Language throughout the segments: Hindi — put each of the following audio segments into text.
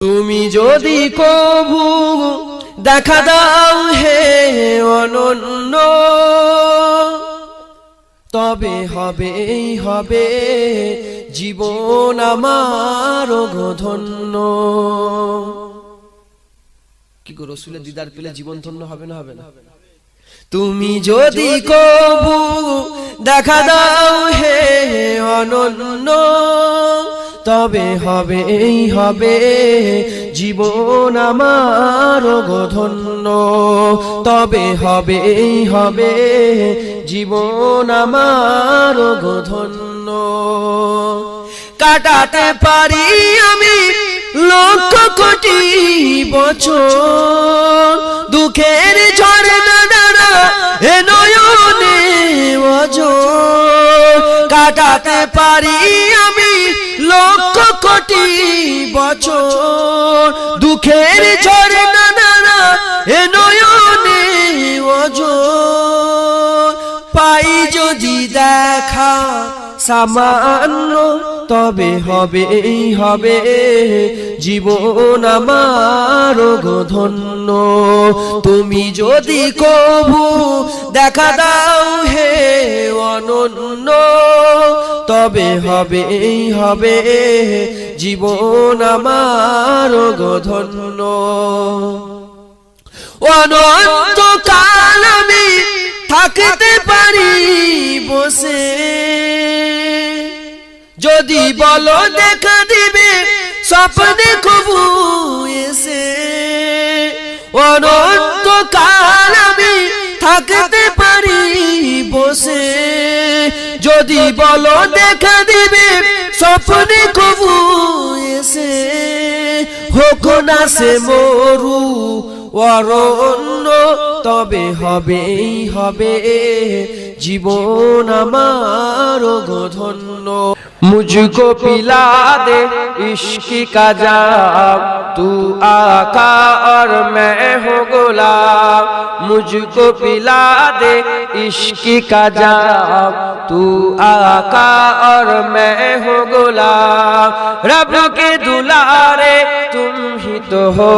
তুমি যদি কবু দেখা দাও হে অনন্য, তবে হবে জীবন আমার ধন্য। কি গো, রাসূলের দিদার পেলে জীবন ধন্য হবে না? হবে না? তুমি যদি কবু দেখা দাও হে অনন্য, তবে হবে জীবন আমার ধন্য। তবে হবে জীবন আমার ধন্য। কাটাতে পারি আমি লক্ষ কোটি বছর, দুঃখের ঝর্ণা দ্বারা এ নয়নে অঝোর। কাটাতে পারি আমি লক্ষ কোটি বছর, দুঃখের ঝর্ণা দ্বারা এ নয়নে অঝোর। পাই যদি দেখা সামান্য, তবে হবে জীবন আমার ধন্য। তুমি যদি কবু দেখা দাও হে অনন্য, তবে হবে জীবন আমার ধন্য। অনন্তকাল আমি থাকতে পারি বসে, যদি বলো দেখা দিবে স্বপ্নে কবু এসে। অনন্তকাল আমি থাকতে পারি বসে, যদি বলো দেখা দিবে স্বপ্নে কবু এসে। হোক না সে মরু অরণ্য, তবে হবে জীবন আমার ধন্য। मुझको पिला दे इश्क का जाम, तू आका और मैं हूँ गुलाम। मुझको पिला दे इश्क का जाम, तू आका और मैं हूँ गुलाम। रब के दुलारे तुम ही तो हो,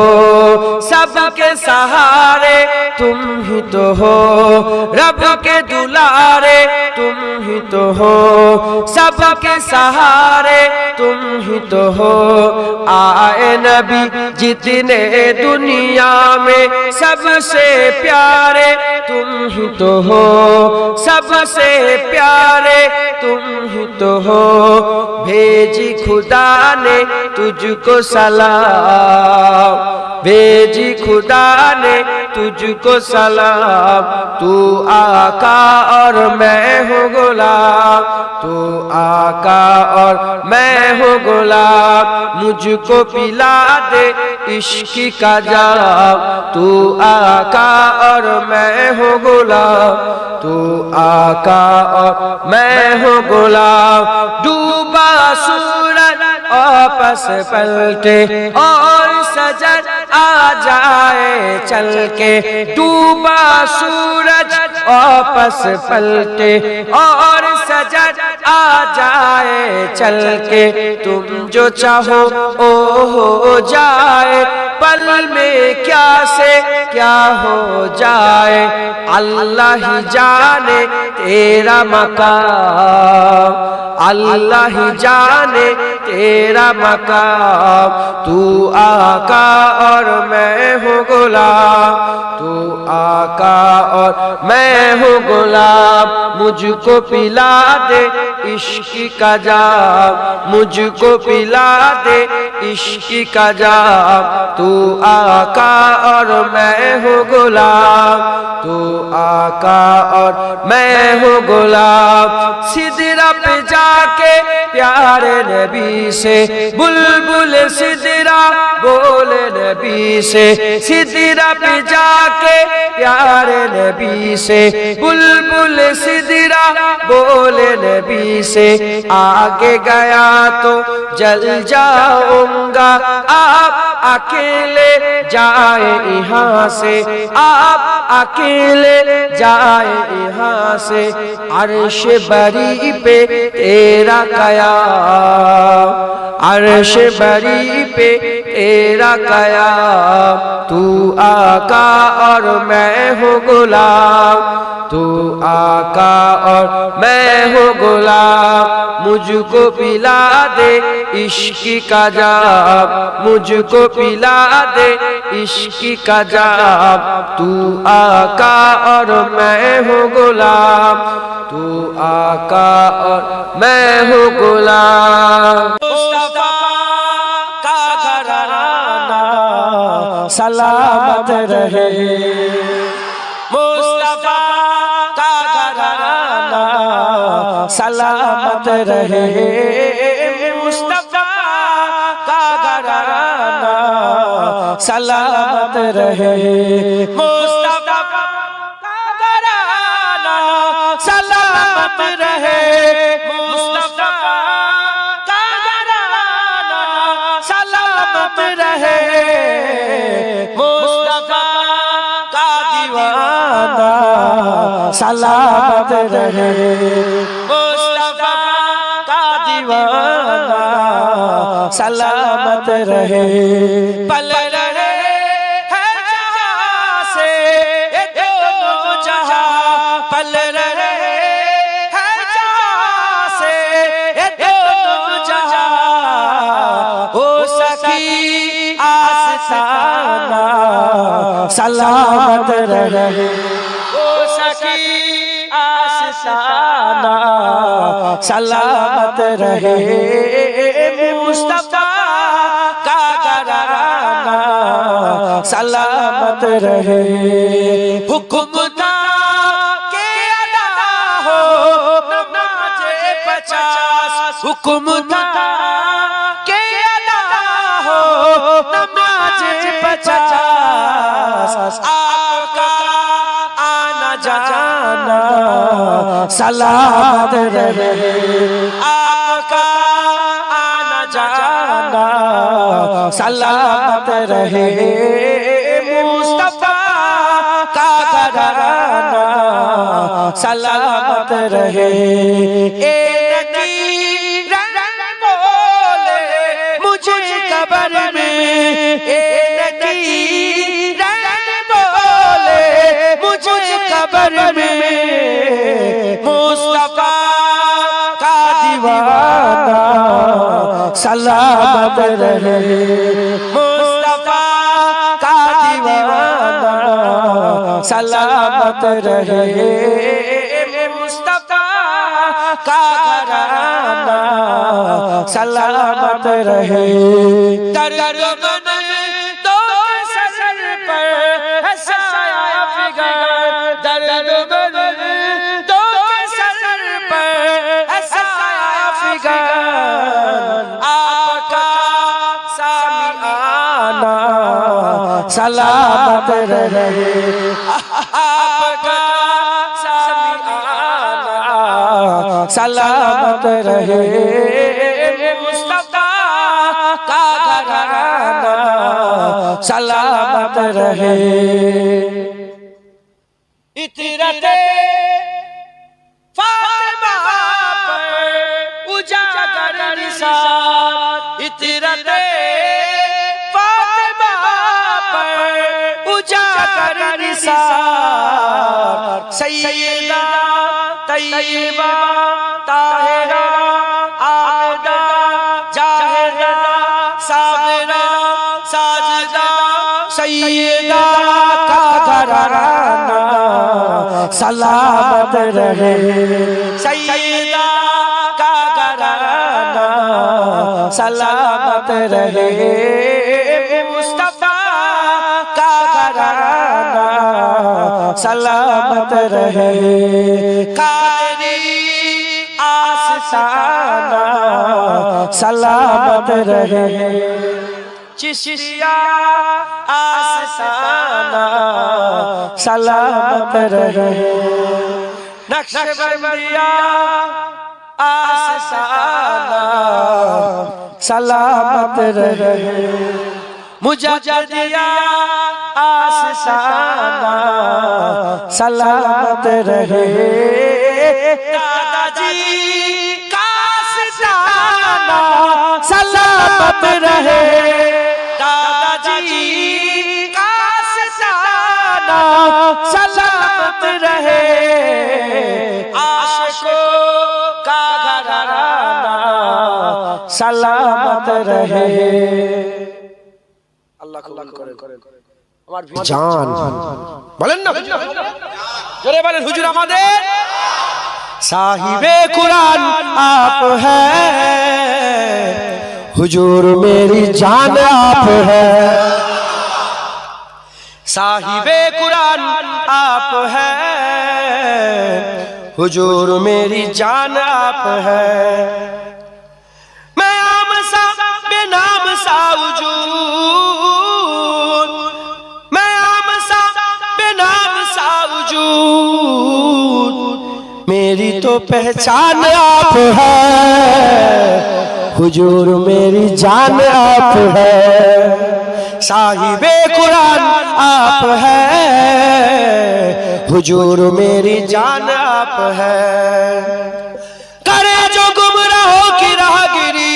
सबके सहारे तुम ही तो हो। रब के दुलारे तुम ही तो हो, सबके सहारे तुम ही तो हो। आए नबी जितने दुनिया में सबसे प्यारे तुम ही तो हो, सबसे प्यारे तुम ही तो हो। भेजी खुदा ने तुझको सलाम, भेजी खुदा ने तुझको सलाम। तू आका और मैं हूँ गुलाम, तू आका और मैं हूँ गुलाम। मुझको पिला दे इश्क का जाम, तू आका और मैं हूँ गुलाम, तू आका और मैं हूँ गुलाम। डूबा सूरज आपस पलटे और सजद आ जाए चल के। डूबा सूरज आपस पलटे और सजद आ जाए चल के। तुम जो चाहो ओ हो जाए, पल में क्या से क्या हो जाए। अल्लाह ही जाने तेरा मकाम, अल्लाह ही जाने तेरा मकाम। तू आका और मैं हूँ गुलाम, तू आका और मैं हूँ गुलाम। मुझको पिला दे इश्क का जाम, मुझको पिला दे इश्क का जाम। तू आका और मैं हूँ गुलाम, तू आका और मैं हूँ गुलाम। सिदरा पे जाके प्यारे नबी से, बुलबुल सिदरा बोले नबी से। सिदरा पे जाके प्यारे नबी से, बुलबुल सिदरा बोले नबी से। आगे गया तो जल जाऊंगा, आप अकेले जाए यहाँ से। आप अकेले जाए यहाँ से अर्श बरी पे तेरा कयाम, अर्श बरी पे तेरा कयाम। तू आका और मैं हूँ गुलाम, तू आका और मैं हूँ गुलाम। मुझको पिला दे इश्क का जाम, मुझको पिला दे इश्क का जाम। तू आका और मैं हूँ गुलाम, तू आका और मैं हूँ गुलाम। मुस्तफा का घराना सलामत रहे, मुस्तफा का घराना सलामत रहे, मुस्तफा का घराना सलामत रहे, मुस्तफा का घराना सलामत रहे, मुस्तफा का घराना सलामत रहे, मुस्तफा का दीवाना सलामत रहे, मुस्तफा का दीवाना सलामत रहे। पल रहे है जहाँ से ये दोनों जहाँ, पल रहे है जहाँ से ये दोनों जहाँ। ओ सखी आस्ताना सलामत रहे, ओ सखी आस्ताना सलामत रहे, मुस्तफा का घराना सलामत रहे। हुक्म था के अदा हो नमाज़े 50, हुक्म था के अदा हो नमाज़े 50। आपका आना जाना सलामत रहे, आपका आना जाना सलामत रहे, मुस्तफा का घराना सलामत रहे। एक रंग बोले मुझे कब्र में, एक रंग बोले मुझे कब्र में, मुस्तफा का दीवाना सलामत रहे, मुस्तफा का दीवाना सलामत रहे, मुस्तफा का घराना सलामत रहे। दर्द मन दो सर पर हंसाया फिगर, दर्द मन दो सर पर हंसाया फिगर। आपका सामिआना सलामत रहे, आपका सामिआना सलामत रहे, मुस्तफा का घराना सलामत रहे। इतरते फातिमा पर उजागर निसार, इतरते फातिमा पर उजागर निसार। सैयदा तैयबा ताहिरा आबिदा जाहिदा साबिरा साजिदा, सैयदा का घराना सलामत रहे, सैयदा का घराना सलामत रहे, मुस्तफा का घराना सलामत रहे। कादरी आस्ताना सलामत रहे, चिश्तिया आस्ताना सलामत रहे, नक्शबंदिया आस्ताना सलामत रहे, मुजद्दिदिया आस्ताना सलामत रहे। दादाजी का आस्ताना सलामत रहे। दादाजी का आस्ताना सलामत रहे। आशिकों का घराना सलामत रहे। अल्लाह कबूल करे। আমার জান বলেন না, জোরে বলেন হুজুর আমাদের সাহিবে কুরআন आप है हुजूर मेरी जान आप है। साहिबे कुरान आप है हुजूर मेरी जान आप है। मैं आम सा बेनाम सा वजूद, मैं आम सा बेनाम सा वजूद, मेरी तो पहचान आप है हुजूर मेरी जान आप है। साहिबे कुरान आप है हुजूर मेरी जान आप है। करे जो गुमराहों की राहगिरी,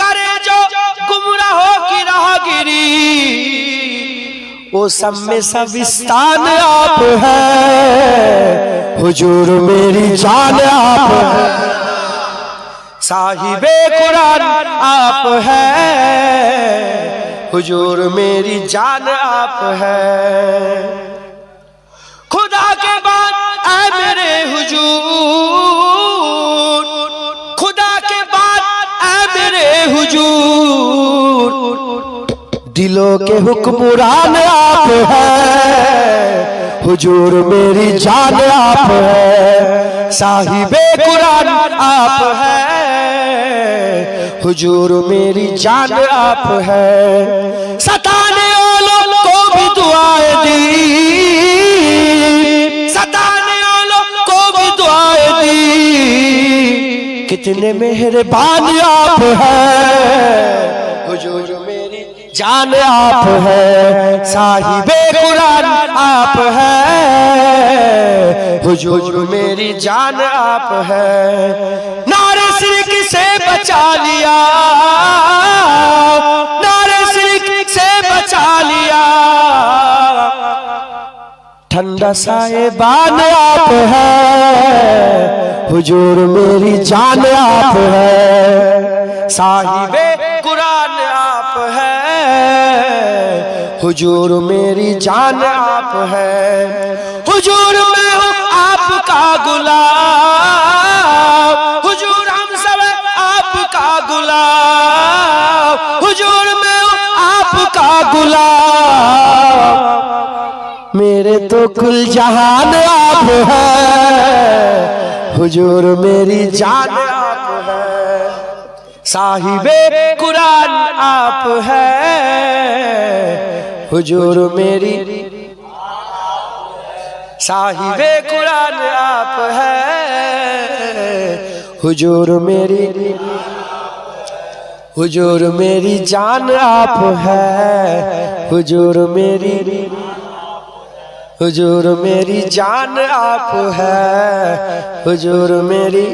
करे जो गुमराहों की राहगिरी, वो सब में सविस्तान आप है हुजूर मेरी जान आप है। साहिबे कुरान आप है हुजूर मेरी जान आप है। खुदा के बाद ऐ मेरे हुजूर, खुदा के बाद ऐ मेरे हुजूर, दिलों के हुक्मरान आप है हुजूर मेरी जान आप है। साहिबे कुरान आप है हुजूर मेरी जान आप है। सताने वालों को भी दुआएं दी, सताने वालों को भी दुआएं दी, कितने मेहरबान आप हैं हुजूर मेरी जान आप है। साहिबे कुरान आप है हुजूर मेरी जान आप है। नारे शिरक से बचा लिया, नारे शिरक से बचा लिया, ठंडा साहिबान आप है हुजूर मेरी जान आप है। साहिबे कुरान आप है हुजूर मेरी जान आप है। हुजूर मैं हूँ आपका गुलाम, हुजूर हम सब आपका गुलाम, हुजूर मैं हूँ आपका गुलाम, मेरे तो कुल जहान आप है हुजूर मेरी जान आप है। साहिबे कुरान आप है हुजूर मेरी, साहिबे कुरान आप है हुजूर मेरी, हुजूर मेरी जान आप है हुजूर मेरी, हुजूर मेरी जान आप है हुजूर मेरी।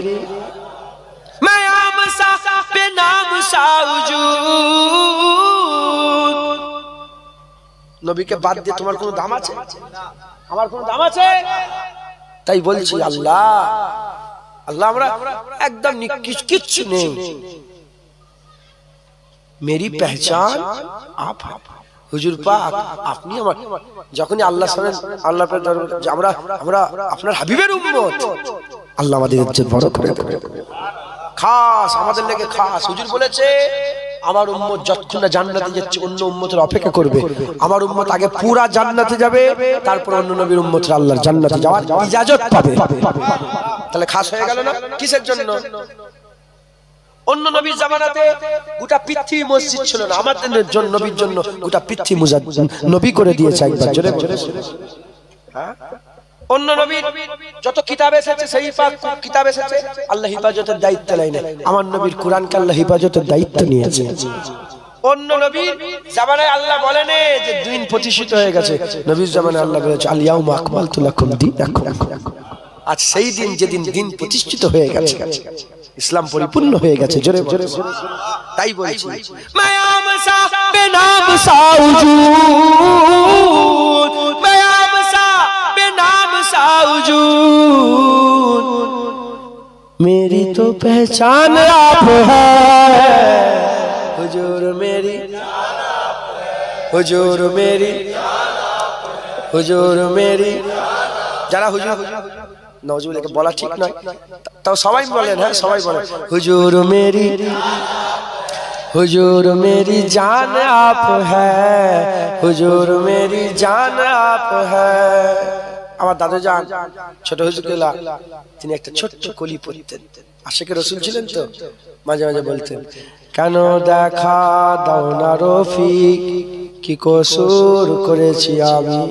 मैं आम सा बेनाम सा वजूद। নবীকে বাদ দিয়ে তোমার কোনো দাম আছে? আমার কোনো দাম আছে? তাই বলছি আল্লাহ আল্লাহ আমরা একদম কিচ্ছু নেই। मेरी पहचान आप हैं হুজুর পাক। আপনি আমার যখনই আল্লাহ শুনেন আল্লাহ আমরা আমরা আপনার হাবিবের উম্মত, আল্লাহ আমাদের ইজ্জত বড় করে দেবে। খাস আমাদের লেগে খাস হুজুর বলেছে আমার উম্মত যতক্ষণ না জান্নাতে যাচ্ছে অন্য উম্মতের অপেক্ষা করবে। আমার উম্মত আগে পুরা জান্নাতে যাবে, তারপর অন্য নবীর উম্মতরা আল্লাহর জান্নাতে যাওয়ার ইজাজত পাবে। তাহলে খাস হয়ে গেল না? কিসের জন্য? অন্য নবীর জামানাতে গোটা পৃথিবী মসজিদ ছিল না, আমাদের জন্য নবীর জন্য গোটা পৃথিবী নবী করে দিয়েছে একবার জোরে জোরে। হ্যাঁ, অন্য নবীর যত কিতাব এসেছে সেই কিতাব এসেছে আল্লাহ হিফাজতের দায়িত্ব নেয় না, আমার নবীর কোরআনকে আল্লাহ হিফাজতের দায়িত্ব নিয়েছে। অন্য নবীর জামানায় আল্লাহ বলেন যে দিন প্রতিষ্ঠিত হয়ে গেছে, নবীর জামানায় আল্লাহ বলেছে আল ইয়াউমা আকমালতু লাকুম দীনাকুম। আজ সেই দিন যেদিন দিন প্রতিষ্ঠিত হয়ে গেছে, ইসলাম পরিপূর্ণ হয়ে গেছে। জোরে জোরে তাই বলছি মায়াম সা বেনাম সা উজুদ, মায়াম সা বেনাম সা উজুদ, मेरी तो पहचान आप है हुजूर मेरी, हुजूर मेरी, हुजूर मेरी। যারা হুজুর নওয়াজুবিল্লাহকে বলা ঠিক নয়, তাও সবাই বলেন, হ্যাঁ সবাই বলেন হুজুর মেরি, हुजूर मेरी जान आप है, हुजूर मेरी जान आप है। আমার দাদু জান ছোট হুজুরগুলা তিনি একটা ছোট্ট কলি পড়তেন, আশিকে রাসূল ছিলেন তো, মাঝে মাঝে বলতেন কেন দেখা দাও না রফিক কি কসুর করেছি আমি।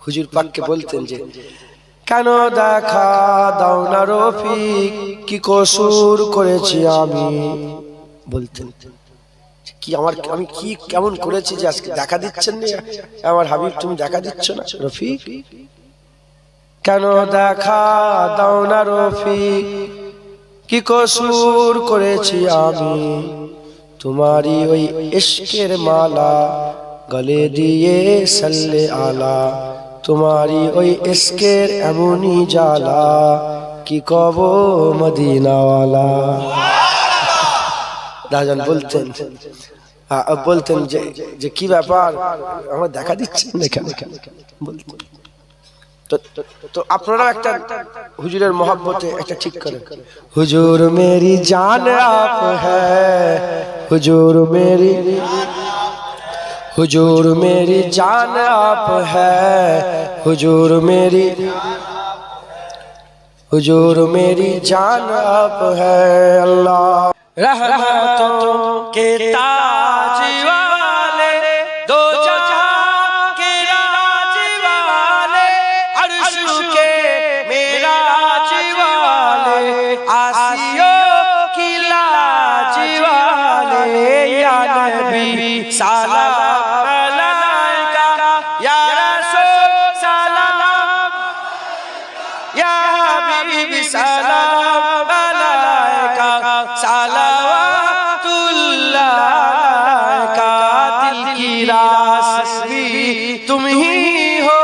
হুজুর পাককে বলতেন যে কেন দেখা দাও না রফিক কি কসুর করেছি আমি। বলতেন কি আমি কি কেমন করেছি যে আজকে দেখা দিচ্ছেন না আমার হাবিব, তুমি দেখা দিচ্ছ না রফিক, কেন দেখা দাও না রফিক কি কসুর করেছি আমি। তোমারই ওই ইশকের মালা গলে দিয়ে সাল্লে আলা, তোমারই ওই ইশকের এমনই জ্বালা কি কব মদিনাওয়ালা। দাজান বলতেন বলতেন যে কি ব্যাপার আমার দেখা দিচ্ছেন না কেন বলতেন। তো আপনারা একটা হুজুরের মহব্বতে একটা ঠিক করেন হুজুর মেরি জান আপ হ্যাঁ, হুজুর মেরি, हुजूर मेरी जान आप है, हुजूर मेरी, हुजूर मेरी जान आप है। अल्लाह रहमतों के ताज वाले, दो जहां के राज वाले, अर्श के मेराज वाले, आसियों की लाज वाले, या नबी सलाम अलैका, या रसूल सलाम, या हबीब सलाम अलैका, सलावतुल्लाह अलैका। दिल की रास भी तुम ही हो,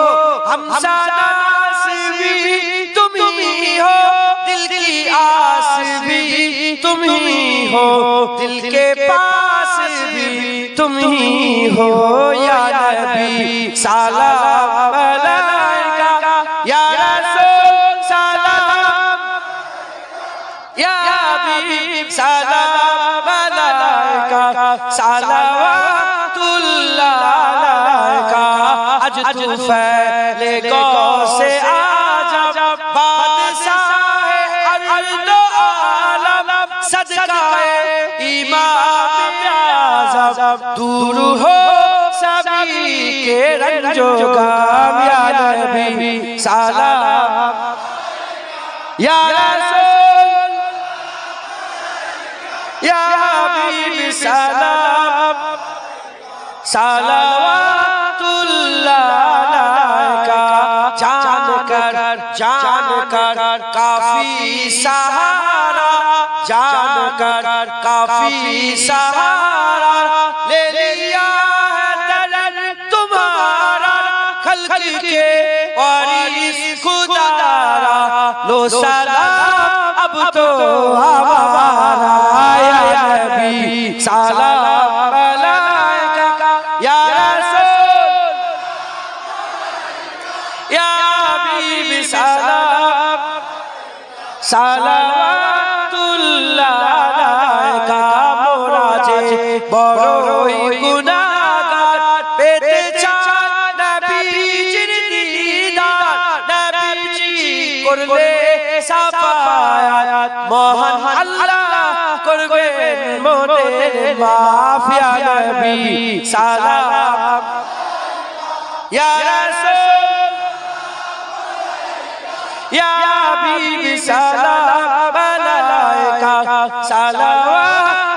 हमसा नास भी तुम ही हो, दिल की आस भी तुम ही हो, दिल के पास भी तुम ही हो, या नबी सलाम अलैका, या रसूल सलाम, या हबीब सलाम अलैका, सलावतुल्लाह अलैका। आज तू फैले गौ से आजा, बादशाह अर्द आलम, सदकाए इमाम आज़म, दूर हो सभी के रंजो गाम, या नबी सलाम, या रसूल, या हबीब सलाम, सलावतुल्लाह अलैका। जान कर काफी सहारा, जान कर काफी सहारा, ले लिया है दर तुम्हारा, खल्क के वारिस खुदारा, लो सलाम अब तो हमारा, या नबी सलाम अलैका, या रसूल, या हबीब सलाम, सलावतुल्लाह अलैका। मोरा जे बड़ोई गुनाहगार, पेते चाয় নবীজির দিদার, নবীজি করলে সাফায়াত, মহান আল্লাহ করবেন মোদের মাফ, ইয়া নবী সালাম, ইয়া রাসূল, ইয়া হাবিব সালাম আলাইকা, সালাওয়াতুল্লাহ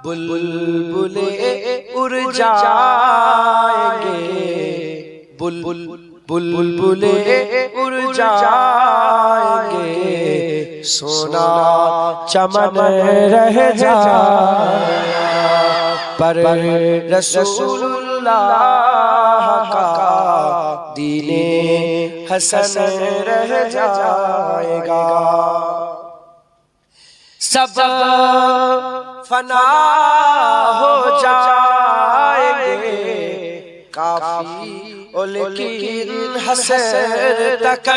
बुलबुले उड़ जाएंगे, बुलबुले उड़ जाएंगे, सोना चमन रह जाएगा, पर रसूलुल्लाह का दीने हसन रह जाएगा। सब फना हो जाएंगे, काफी लेकिन हसर तक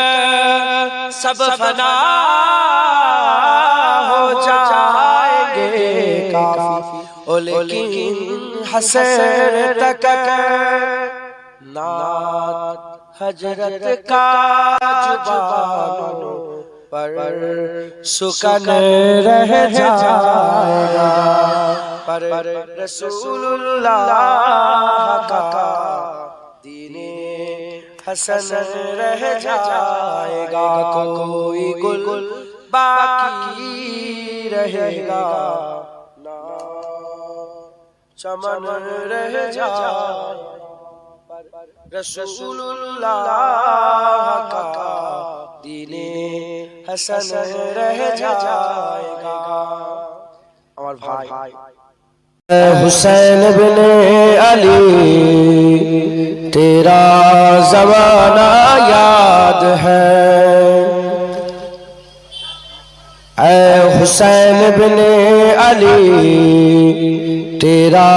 सब फना हो जाएंगे, काफी लेकिन हसर तक नात हजरत का जुबानों पर सुकन रह जाएगा, पर रसूलुल्लाह का दीने हसन रह जाएगा, कोई गुल बाकी रहेगा ना चमन रह जाएगा, रसूलुल्लाह का दीने हसन रह जाएगा। আমার ভাই हुसैन बिन अली तेरा ज़माना याद है, ऐ हुसैन बिन अली तेरा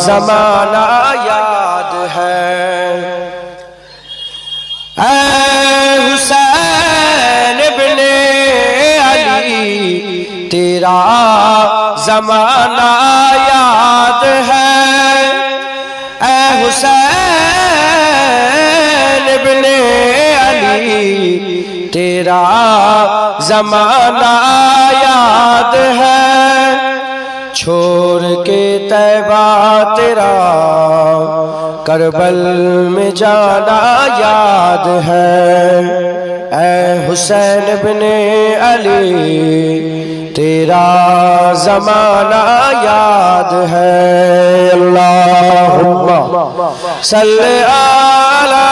ज़माना याद है, ऐ हुसैन बिन अली तेरा ज़माना याद है, ऐ हुसैन बिन अली तेरा ज़माना याद है, छोड़ के तैबा तेरा करबल में जाना याद है, ऐ हुसैन बिन अली तेरा ज़माना याद है। अल्लाहुम्मा सल्ली अला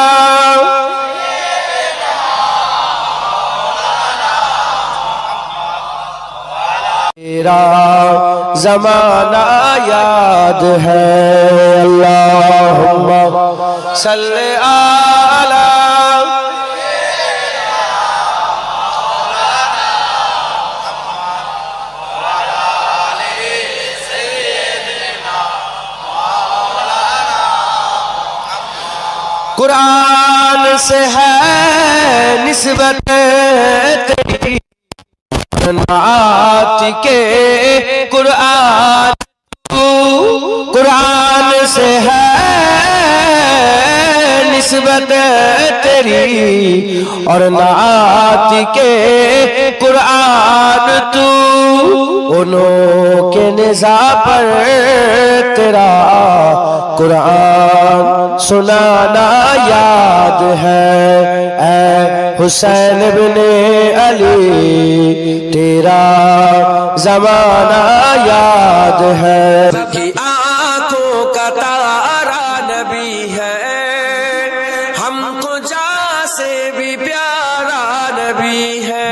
तेरा ज़माना याद है, अल्लाहुम्मा सल्ली अला कुरान से है निस्बत तेरी नात के, कुरान से है निस्बत तेरी और नात के कुरान तू, उन्हों के निज़ा पर तेरा कुरान सुनाना याद है, ऐ हुसैन बिन अली तेरा ज़माना याद है। सबकी आँखों का तारा नबी है, हमको जान से भी प्यारा नबी है।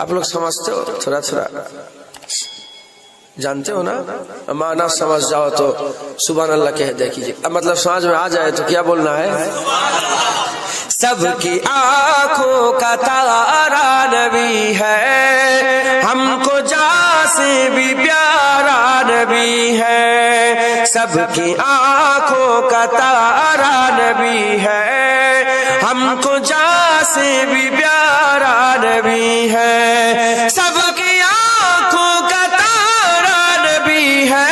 आप लोग समझते हो, थोड़ा थोड़ा जानते हो ना, माना समझ जाओ तो सुभान अल्लाह कह दे कीजिए, अब मतलब समझ में आ जाए तो क्या बोलना है। सबकी आँखों का तारा नबी है, हमको जान से भी प्यारा नबी है, सबकी आँखों का तारा नबी है, हमको जान से भी प्यारा नबी है, सबकी आँखों का तारा नबी है,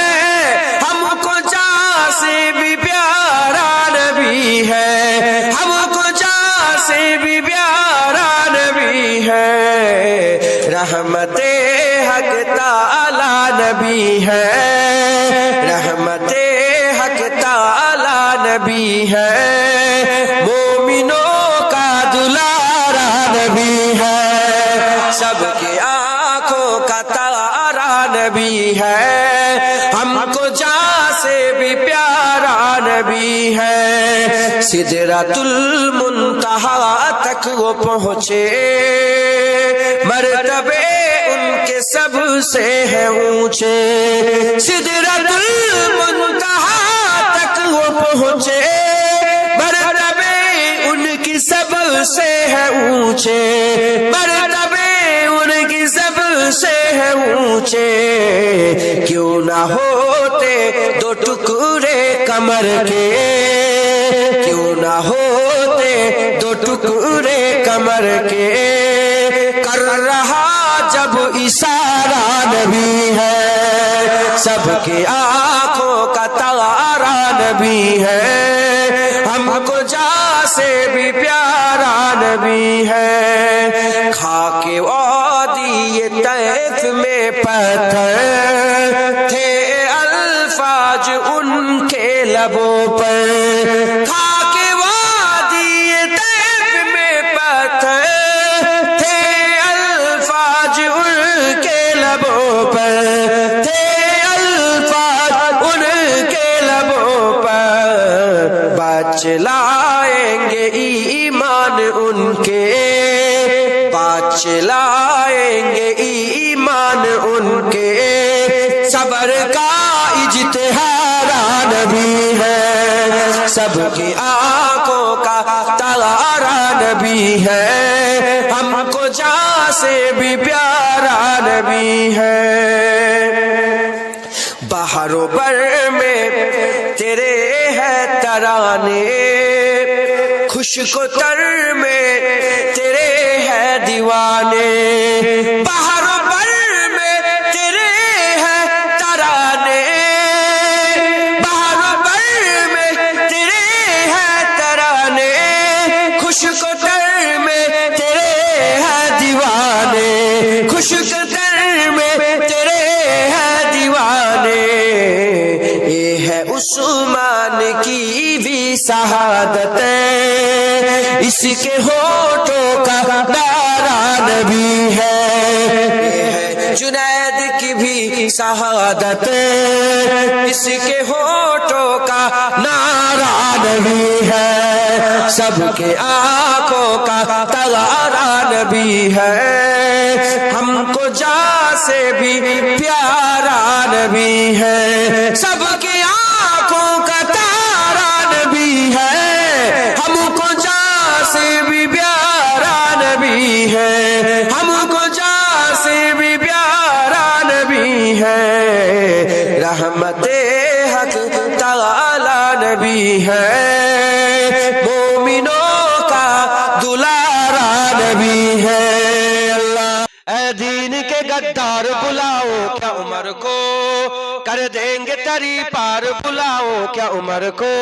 हमको जान से भी प्यारा नबी है, हमको जान से भी प्यारा नबी है, रहमते हक ताला नबी है, रहमते हक ताला नबी है, मोमिनों का दुलारा नबी है, सबके आँखों का तारा नबी है, हमको जान से भी प्यारा नबी है। सिदरतुल मुंतहा तक वो पहुँचे, मर्तबे उनके सबसे है ऊंचे। सिदरतुल मुंतहा तक वो पहुँचे, मर्तबे उनकी सबसे है ऊंचे, मर्तबे उनकी सबसे है ऊंचे। क्यों ना होते दो टुकड़े कमर के, क्यों ना होते दो टुकड़े कमर के। कर रहा जब इशारा नबी है, सबके आंखों का तारा नबी है, हमको जा से भी प्यारा नबी है। खाके वादी ये तैफ में पत्थर थे अल्फाज उनके लबों पर। खाके वादी ये तैफ में पत्थर थे अल्फाज उनके लबों पर, थे अल्फाज उनके लबों पर। बचलाएंगे ईमान उनके, बचलाएंगे ईमान उनके। सबर का इज्तिहारा नबी है, सबकी आंखों का तारा नबी है, हमको जान से भी प्यारा नबी है। बहारों बर में तेरे है तराने, खुशको तर में तेरे है दीवाने। बहारों बर में तेरे है तराने, बहारों बर में तेरे है तराने। खुशको तर में तेरे है दीवाने, खुशको तर में तेरे है दीवाने। ये है उस्मान की भी शहादत, इसके होठों का नारा नबी है। ये है जुनैद की भी शहादत, इसके होठों का नारा नबी है। सबके आंखों का तारा नबी है, हमको जान से भी प्यारा नबी है। सबके आंखों का तारा नबी है, हमको जान से भी प्यारा नबी है, हमको जान से भी प्यारा नबी है। रहमते हक ताला नबी है, मोमिनों का दुलारा नबी है। अल्लाह ऐ दीन के गद्दार बुलाओ क्या उमर को, कर देंगे तरी पार बुलाओ क्या उमर को।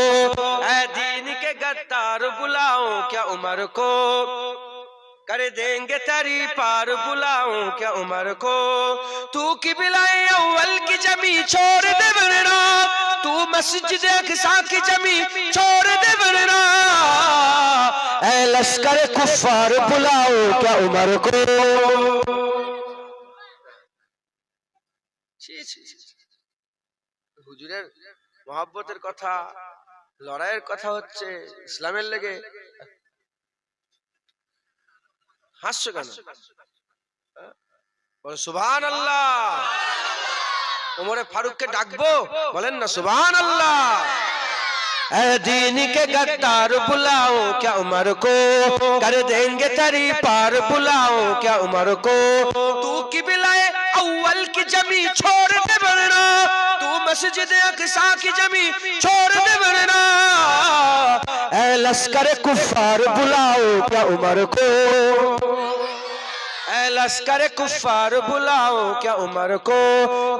ऐ दीन के गद्दार बुलाओ क्या उमर को, कर देंगे तरी पार बुलाओ क्या उमर को। तू किबलाए अव्वल की जमी छोड़ दे वरना, तू मस्जिद अक़सा की जमी छोड़ दे वरना। ऐ लश्कर कुफ्फार बुलाओ क्या उमर को। হুজুরের মহব্বতের কথা, লড়াইয়ের কথা হচ্ছে ইসলামের লেগে, হাসছো কেন? বলো সুবহানাল্লাহ। ওমরে ফারুককে ডাকবো, বলেন না সুবহানাল্লাহ। ऐ दीन के गद्दार बुलाओ क्या उमर को, कर देंगे तरी पार बुलाओ क्या उमर को। तू किबलाए अव्वल की जमी छोड़ दे वरना, तू मस्जिद अक़सा की जमी छोड़ दे वरना। ऐ लश्कर कुफ्फार बुलाओ क्या उमर को, ऐ लश्कर कुफ्फार बुलाओ क्या उमर को।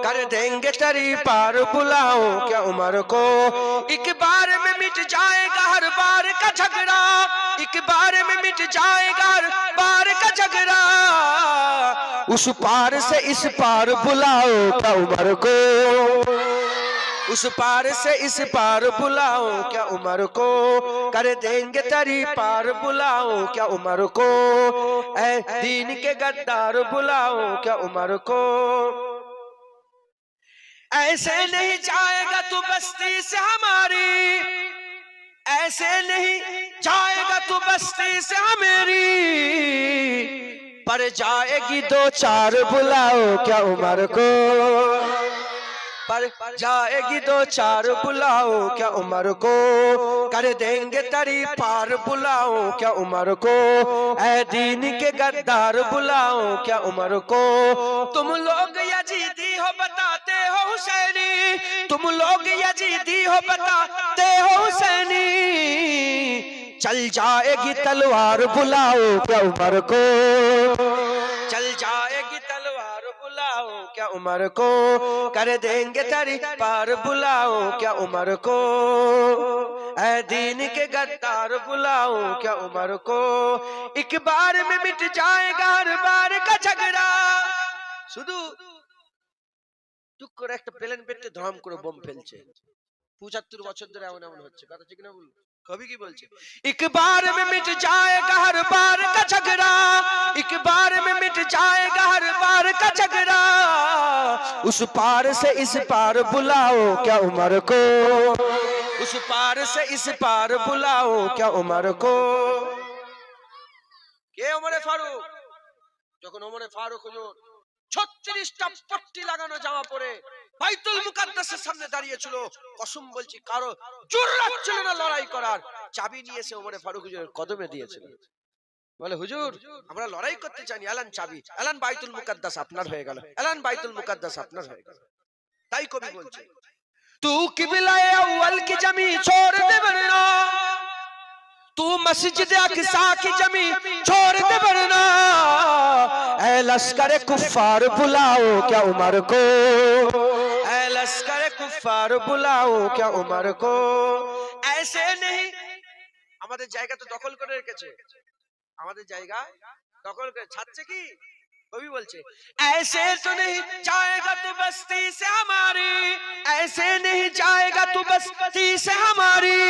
कर देंगे तरी पार बुलाओ क्या उमर को। एक बार में मिट जाएगा हर बार का झगड़ा, एक बार में मिट जाएगा हर बार का झगड़ा। उस पार से इस पार बुलाओ क्या उमर को, उस पार से इस पार बुलाओ क्या उमर को। कर देंगे तरी पार बुलाओ क्या उमर को। ऐ दीन के गद्दार बुलाओ क्या उमर को। ऐसे नहीं जाएगा तू बस्ती से हमारी, ऐसे नहीं जाएगा तू बस्ती से हमेरी, पर जाएगी दो चार बुलाओ क्या उमर को, पर जाएगी दो चार बुलाओ क्या उमर को, कर देंगे तरी पार बुलाओ क्या उमर को, ऐ दीन के गद्दार बुलाओ क्या उमर को। तुम लोग यजीदी हो बताते हो हुसैनी, तुम लोग यजीदी हो बताते हो हुसैनी, चल जाएगी तलवार बुलाओ क्या उमर को, चल जाएगी तलवार बुलाओ क्या उमर को, कर देंगे तरी पार बुलाओ क्या उमर को, ऐ दीन के गद्दार बुलाओ क्या उमर को। एक बार में मिट जाएगा हर बार का झगड़ा, শুধু টুক করে একটা প্লেন পেটে ধরাম করে বোম ফেলছে, 75 বছর ধরে এমন এমন হচ্ছে, কথা ঠিক না? বল कभी की बोलছে एक बार में मिट जाएगा हर बार का झगड़ा, एक बार में मिट जाएगा हर बार का झगड़ा, उस पार से इस पार बुलाओ क्या उमर को, उस पार से इस पार बुलाओ क्या उमर को। কে ওমরে ফারুক? যখন ওমরে ফারুক হুজুর 36টা পট্টি লাগানো জামা পরে বাইতুল মুকাদ্দাসের সামনে দাঁড়িয়ে ছিল, কসম বলছি কারো জুররাত ছিল না লড়াই করার, চাবি নিয়ে এসে ওমরে ফারুক হুজুরের কদমে দিয়েছিল, বলে হুজুর আমরা লড়াই করতে চাইনি, এলান চাবি, এলান বাইতুল মুকাদ্দাস আপনার হয়ে গেল, এলান বাইতুল মুকাদ্দাস আপনার হয়ে গেল। তাই কবি বলছে তু কিবলায়ে আউয়াল কি জমি छोड़ दे वरना, तू मस्जिद अक़सा की जमी छोड़ दे वरना, ऐ लश्कर कुफ्फार बुलाओ क्या उमर को, ऐ लश्कर कुफ्फार बुलाओ क्या उमर को। ऐसे नहीं, আমাদের জায়গা তো দখল করে রেখেছে, আমাদের জায়গা দখল করে ছাড়ছে কি? কবি বলছে ऐसे तो नहीं जाएगा तू बस्ती से हमारी, ऐसे नहीं जाएगा तू बस्ती से हमारी,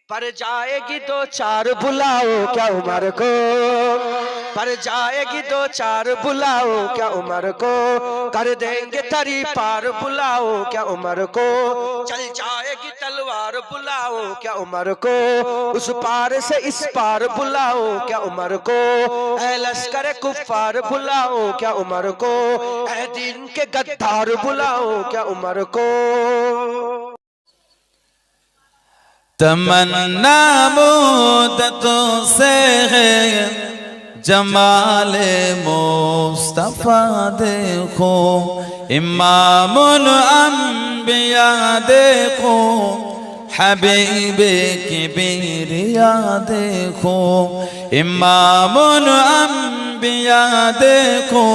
पर जाएगी दो चार बुलाओ क्या उमर को, पर जाएगी दो चार बुलाओ क्या उमर को, कर देंगे तरी पार बुलाओ क्या उमर को, चल जाएगी तलवार बुलाओ क्या उमर को, उस पार से इस पार बुलाओ क्या उमर को, ऐ लश्कर कुफ्फार बुलाओ क्या उमर को, ऐ दीन के गद्दार बुलाओ क्या उमर को। तमन्ना मुद्दतों से है जमाले मुस्तफा देखो, इमामुल अंबिया देखो, हबीबे किबरिया देखो, इमामुल अंबिया देखो,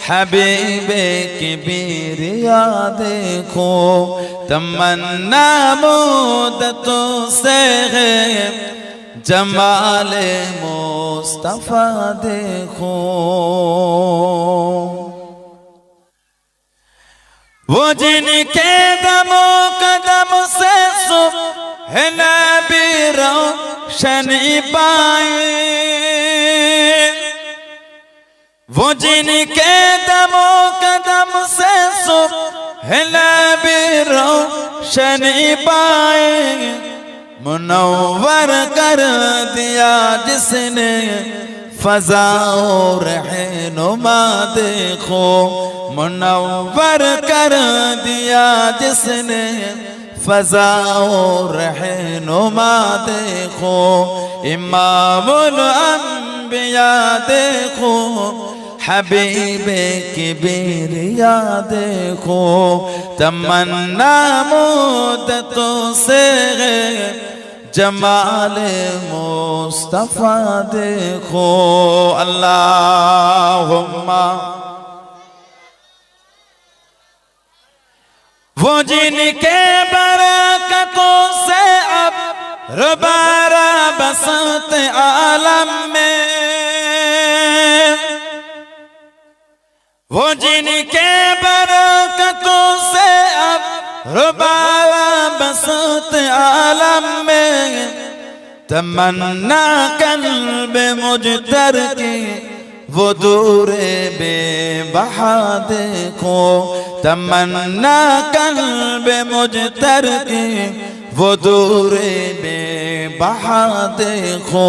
हबीबे किबरिया देखो, तमन्ना मुद्दतों से है जमाले मुस्तफा देखो। वो जिनके दमो कदम से सुबह नबी रोशनी पाए, वो जिनके दमो कदम से सुबह नबी रोशनी पाए, मुनव्वर कर दिया जिसने फज़ाओ रहनुमा देखो, मुनव्वर कर दिया जिसने फज़ाओ रहनुमा देखो, इमामुल अंबिया देखो, हबीबे किबरिया देखो, तमन्ना मुद्दतों से है जमाले मुस्तफा देखो। अल्लाहुम्मा वो जिनके बरकतों से अब रबारा बसत आलम में, वो जिनके बरकतों से अब रुबावा बसत आलम में, तमन्ना कल्ब मुजतर की वो दूरे बेबहा देखो, तमन्ना कल्ब मुजतर की वो दूरे बेबहा देखो,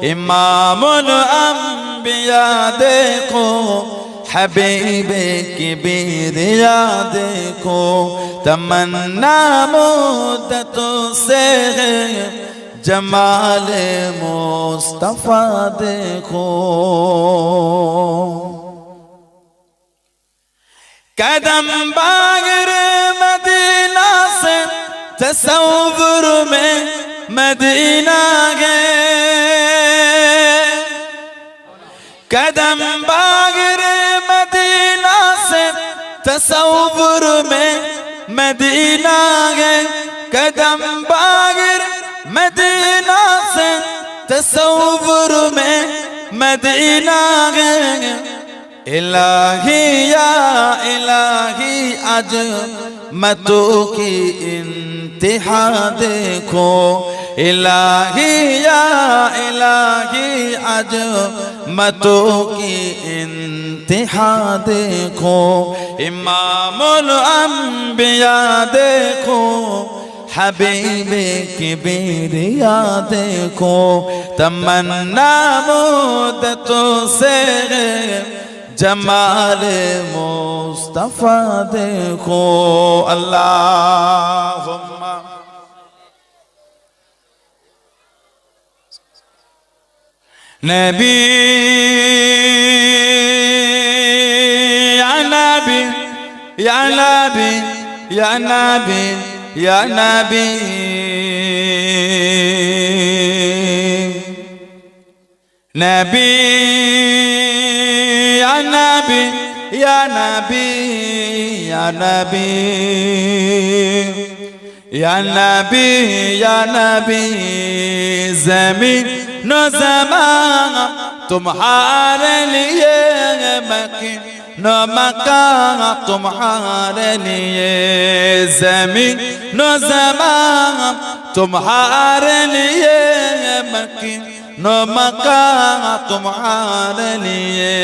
इमामुल अंबिया देखो, हबीबे किबरिया देखो, तमन्ना मुद्दतों से है, जमाल मुस्तफा देखो। कदम बागर मदीना से तसव्वुर में मदीना गए, कदम बागर मदीना से तसव्वुर में मदीना गए, कदम बागर मदीना से तसव्वुर में मदीना गए। इलाही या इलाही अज़मतों की इंतहा देखो, इलाही या इलाही अज़मतों की इंतहा देखो, इमामुल अंबिया देखो, हबीबे किबरिया देखो, तमन्ना मुद्दतों से जमाल मुस्तफा देखो। अल्लाहुम्मा नबी या नबी या नबी या नबी या नबी, नबी या नबी या नबी या नबी या नबी या नबी, ज़मीन न ज़मान तुम्हारे लिए, मकीन न मकान तुम्हारे लिए, ज़मीन न ज़मान तुम्हारे लिए, मकीन न मकान तुम्हारे लिए,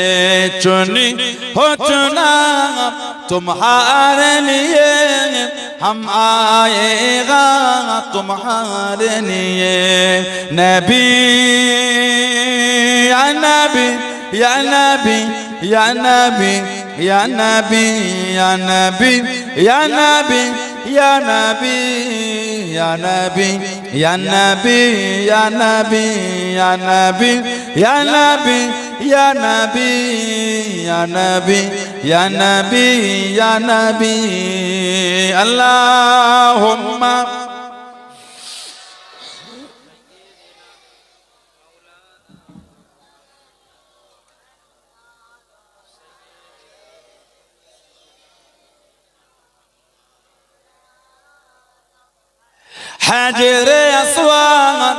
चुनी हो चुना तुम्हारे लिए, हम आएगा तुम्हारे लिए। नबी या नबी या नबी या नबी या नबी या नबी या नबी या नबी या नबी या नबी या नबी या नबी या नबी या नबी या नबी या नबी या नबी। अल्लाहुम्मा हजरे अस्वाद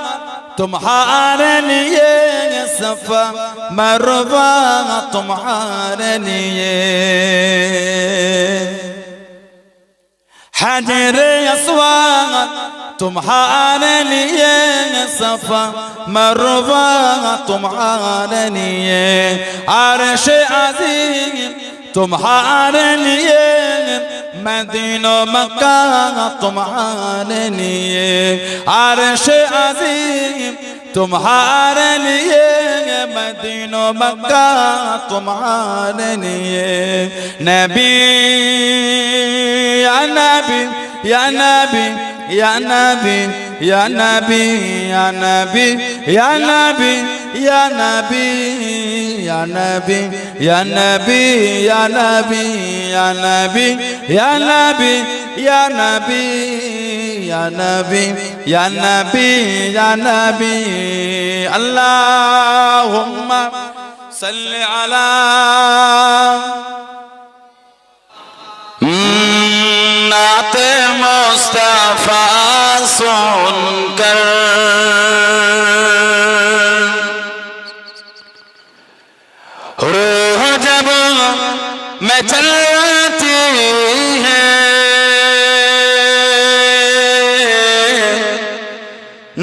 तुम्हारे लिए, सफा मरवा तुम्हारे लिए, हजरे अस्वाद तुम्हारे लिए, सफा मरवा तुम्हारे लिए, अर्श अज़ीम तुम्हारे लिए, मदीना मक्का तुम्हारे लिए, अर्श अज़ीम तुम्हारे लिए, मदीना मक्का तुम्हारे लिए। नबी या नबी या नबी या नबी या नबी या नबी या नबी या नबी या नबी या नबी या नबी या नबी या नबी या नबी या नबी या नबी या नबी। अल्लाहुम्मा सल्लि अला नाते मुस्तफा सुनकर रूह जब मैं चलती है,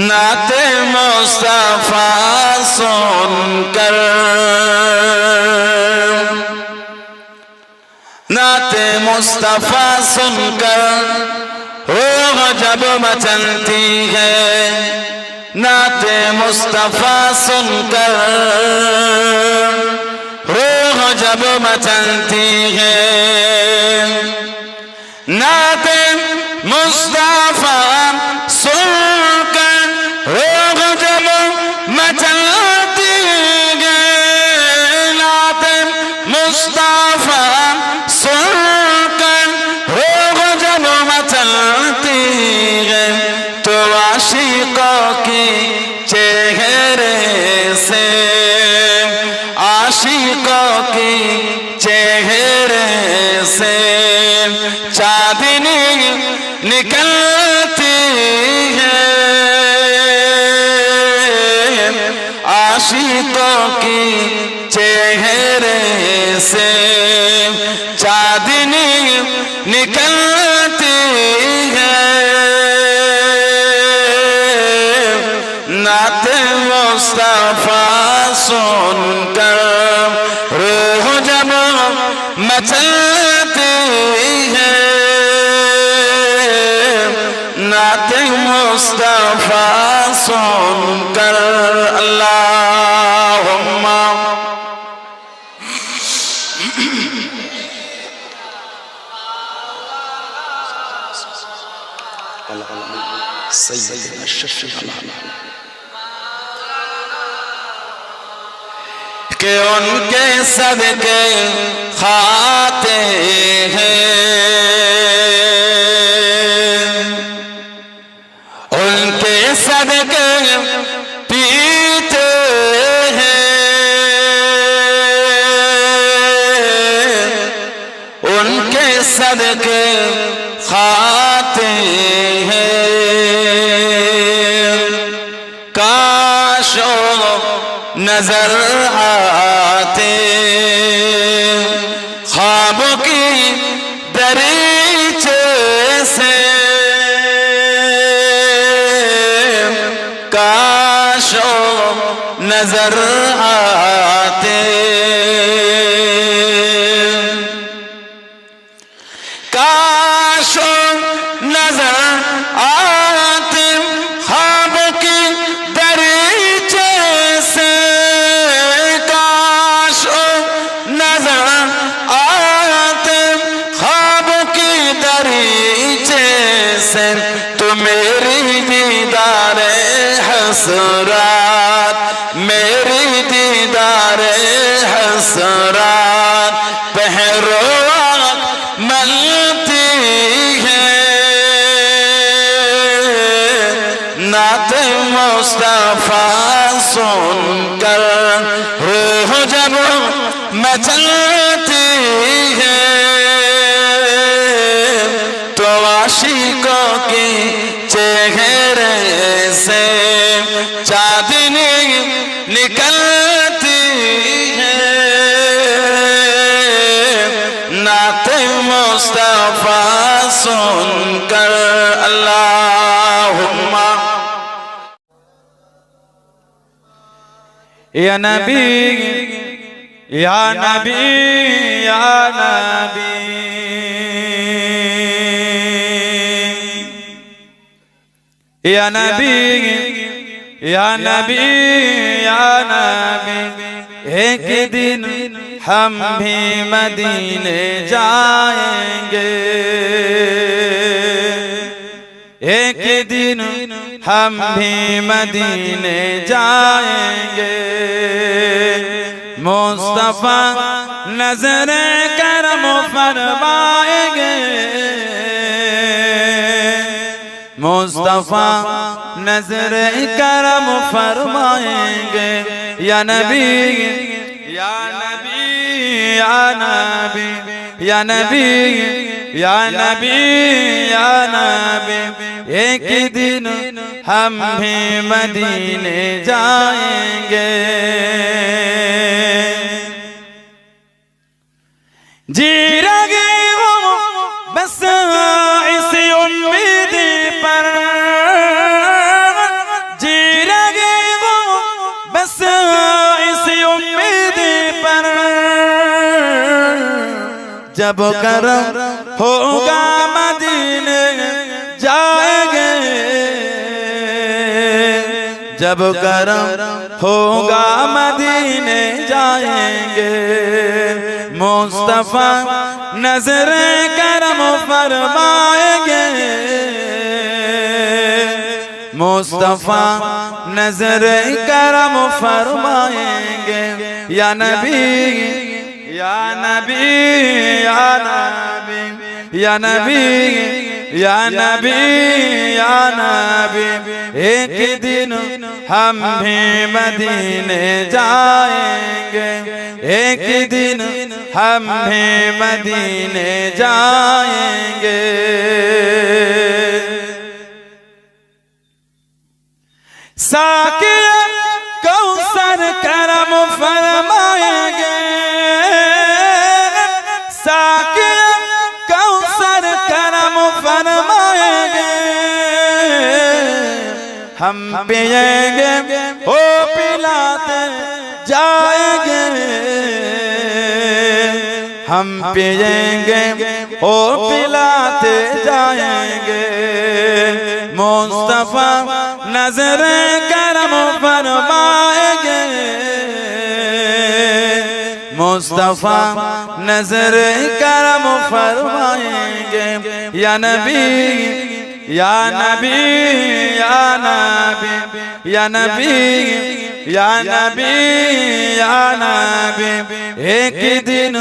नाते मुस्तफा सुनकर नात मुस्तफा सुनकर रूह जब मचलती है, नात मुस्तफा सुनकर रूह जब मचलती है, नात मुस्तफा सुनकर रूह जब मचलती है, नात मुस्तफा सुनकर रूह जब मचलती है, तो आशिकों के चेहरे से, आशिकों के चेहरे से चांदनी निकलती है, आशिकों के चेहरे से चांदनी निकलती है, नात मुस्तफा सुनकर रूह जब मचलती है, नात मुस्तफा सुनकर। अल्लाहुम्मा सैयदना शफीअल कि उनके सदके खाते हैं, उनके सदके पीते हैं, उनके सदके खाते हैं, काश नजर आते ख्वाब की दरीचे से, काश नजर आते, काश नजर आते ख्वाब की दरीचे से, काश नजर आते ख्वाब की दरीचे से, तो मेरी दीदार हसरात, मेरी दीदार हसरात पहरो मलती है, नात मुस्तफा सुनकर रूह जब मचलती है, तो आशिकों के चेहरे से चांदनी निकलती है, नात मुस्तफा सुनकर। अल्लाहुम्मा या नबी या नबी या नबी या नबी या नबी या नबी, एक दिन हम भी मदीने जाएंगे, एक दिन हम भी मदीने जाएंगे, मुस्तफा नजर करम फरमाएंगे, मुस्तफा नजर करम फरमाएंगे, या नबी या नबी या नबी या नबी या नबी या नबी, एक दिन हम भी मदीने जाएंगे, जी रगे वो बस इसी उम्मीद पर, जी रगे वो बस इसी उम्मीद पर, जब करम होगा मदीने जाएंगे, जब करम होगा मदीने जाएंगे। मुस्तफा नजर करम फरमाएंगे, मुस्तफा नजर करम फरमाएंगे। या नबी या नबी या नबी या नबी या नबी या नबी, एक दिन हम भी मदीने जाएंगे, एक दिन हम भी मदीने जाएंगे। साकिया कौसर करम फरमाएंगे, साकिया कौसर करम फरमाएंगे। हम पिएंगे ओ पिलाते जाएंगे, हम पिएंगे ओ पिलाते जाएंगे। मुस्तफा नजर करम फरमाएंगे, मुस्तफा नजर करम फरमाएंगे। या नबी या नबी या नबी या नबी या नबी या नबी, एक दिन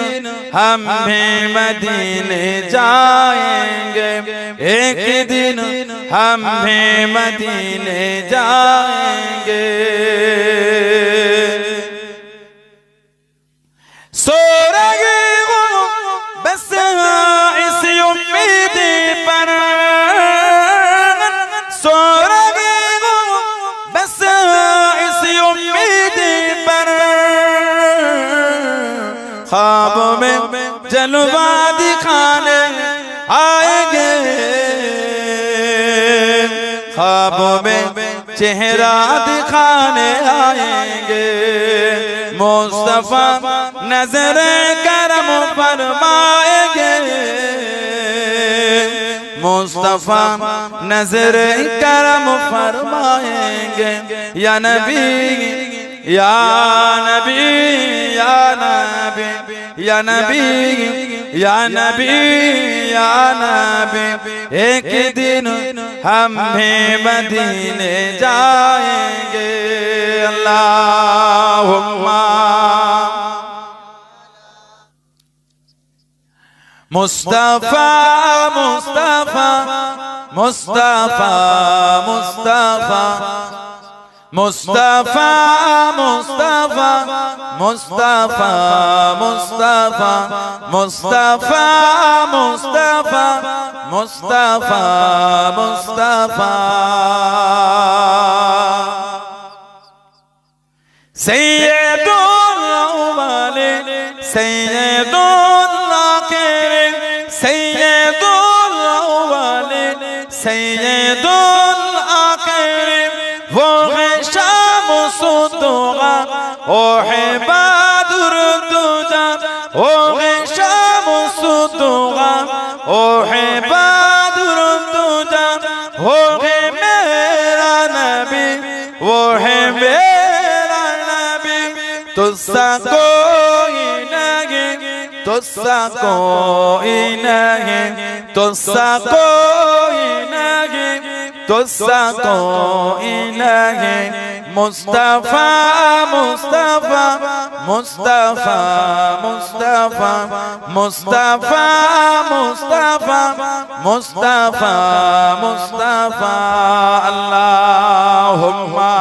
हम भी मदीने जाएंगे, एक दिन हम भी मदीने जाएंगे। सो रही हूँ बस इसी उम्मीद पर, सो रही हूँ बस इसी उम्मीद पर। ख्वाब में जलवा दिखाने आएंगे, ख्वाब में चेहरा दिखाने आएंगे। मुस्तफा नजर करम फरमाएंगे, मुस्तफा नजर करम फरमाएंगे। या नबी या नबी या नबी या नबी या नबी या नबी, एक दिन हम भी मदीने जाएंगे। अल्लाहुम्मा मुस्तफा मुस्तफा मुस्तफा मुस्तफा मुस्तफा मुस्तफा मुस्तफा मुस्तफा मुस्तफा मुस्तफा मुस्तफा मुस्तफा सैयदुल अव्वलीन सैयदुल आखिरीन सैयदुल अव्वलीन सैयदुल आखिरीन, वो है शामुसुद्दुआ ओ है बद्र दुजा, वो है शामुसुद्दुआ ओ है बद्र दुजा, वो है मेरा नबी वो है मेरा नबी। तुझसा कोई नहीं तुझसा कोई नहीं तुझसा कोई नहीं तुझसा कोई नहीं। मुस्तफा मुस्तफा मुस्तफा मुस्तफा मुस्तफा मुस्तफा मुस्तफा मुस्तफा। अल्लाहुम्मा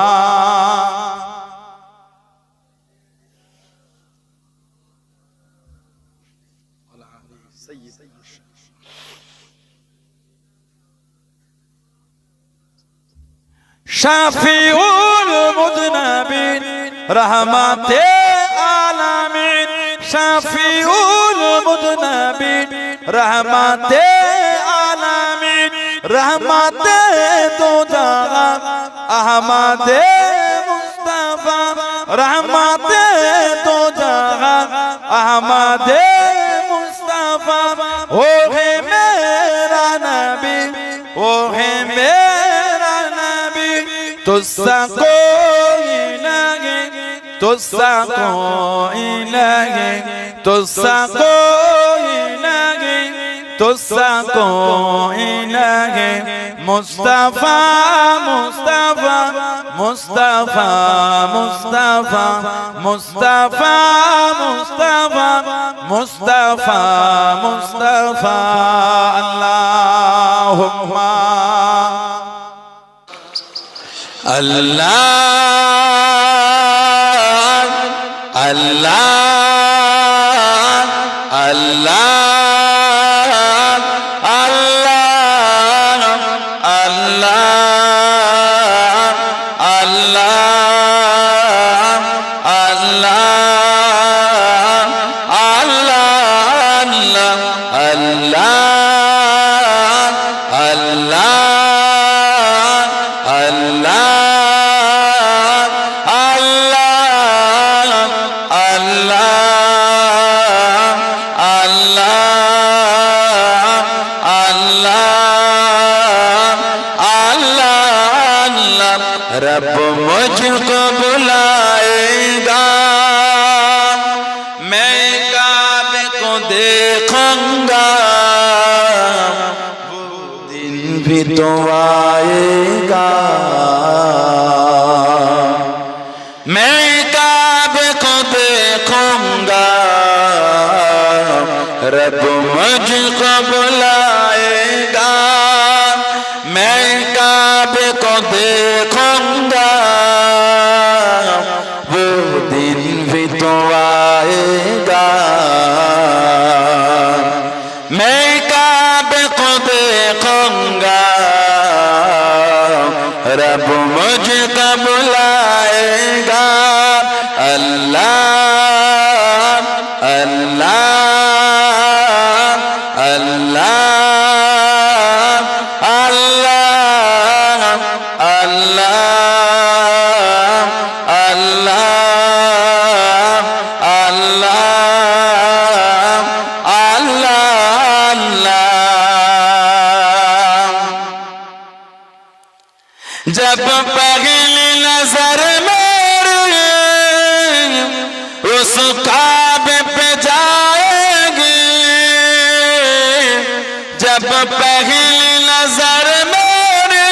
शाफिउल मुज़नबिन रहमते आलमीन, शाफिउल मुज़नबिन रहमते आलमीन, रहमते दो जहां अहमदे मुस्तफा, रहमते दो जहां अहमदे मुस्तफा। मुस्तफा वो है मेरा नबी वो है मेरा नबी तुझसा कोई नहीं तुझसा कोई नहीं तुझसा कोई नहीं तुझसा कोई नहीं मुस्तफा मुस्तफा मुस्तफा मुस्तफा मुस्तफा मुस्तफा मुस्तफा मुस्तफा अल्लाहुम्मा अल्लाह अल्लाह अल्लाह अल्लाह अल्लाह अल्लाह रब मुझको बुलाएगा मैं काबे को देखूंगा वो दिन भी तो आएगा मैं काबे को देखूंगा रब मुझको बुलाएगा मैं काबे को देखूंगा वो दिन भी तो आएगा मैं काबे को देखूंगा रब मुझको बुलाएगा अल्लाह अल्लाह अल्लाह अल्लाह अल्लाह अल्लाह अल्लाह अल्लाह जब पहली नजर मेरी उस काबे पे जाएगी जब पहली नजर मेरी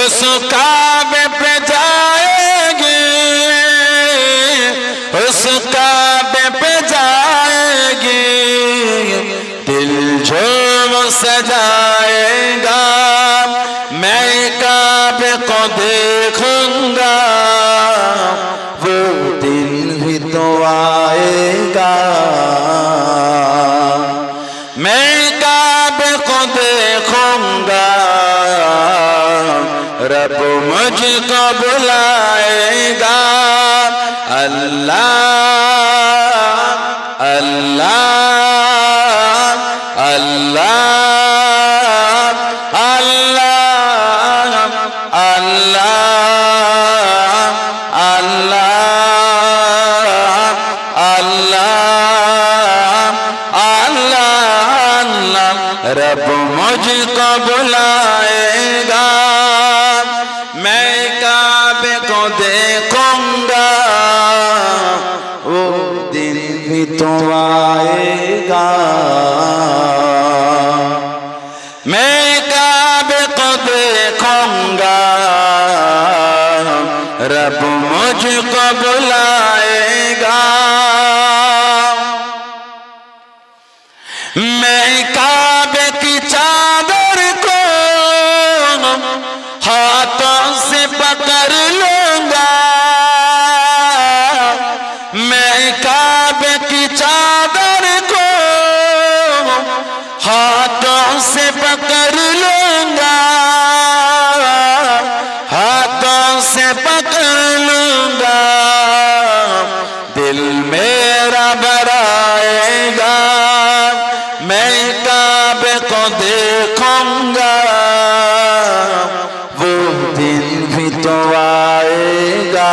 उस काबे पे जाएगी उस काबे पे जाएगी दिल झूम सजाएगा मैं काबे को देखूंगा वो दिन भी तो आएगा मैं काबे को देखूंगा रब मुझको बुलाएगा अल्लाह अल्लाह अल्लाह अल्लाह अल्लाह अल्लाह अल्लाह अल्लाह रब मुझको बुलाएगा मैं काबे को देखूंगा वो दिन भी तो आएगा मैं काबे को देखूंगा रब मुझको बुलाएगा मैं काबे की चादर को हाथों से पकड़ लूंगा मैं काबे की चादर को हाथों से पकड़ लूंगा हाथों से पकड़ लूंगा दिल मेरा भराएगा मैं काबे को देखूंगा वो दिन भी तो आएगा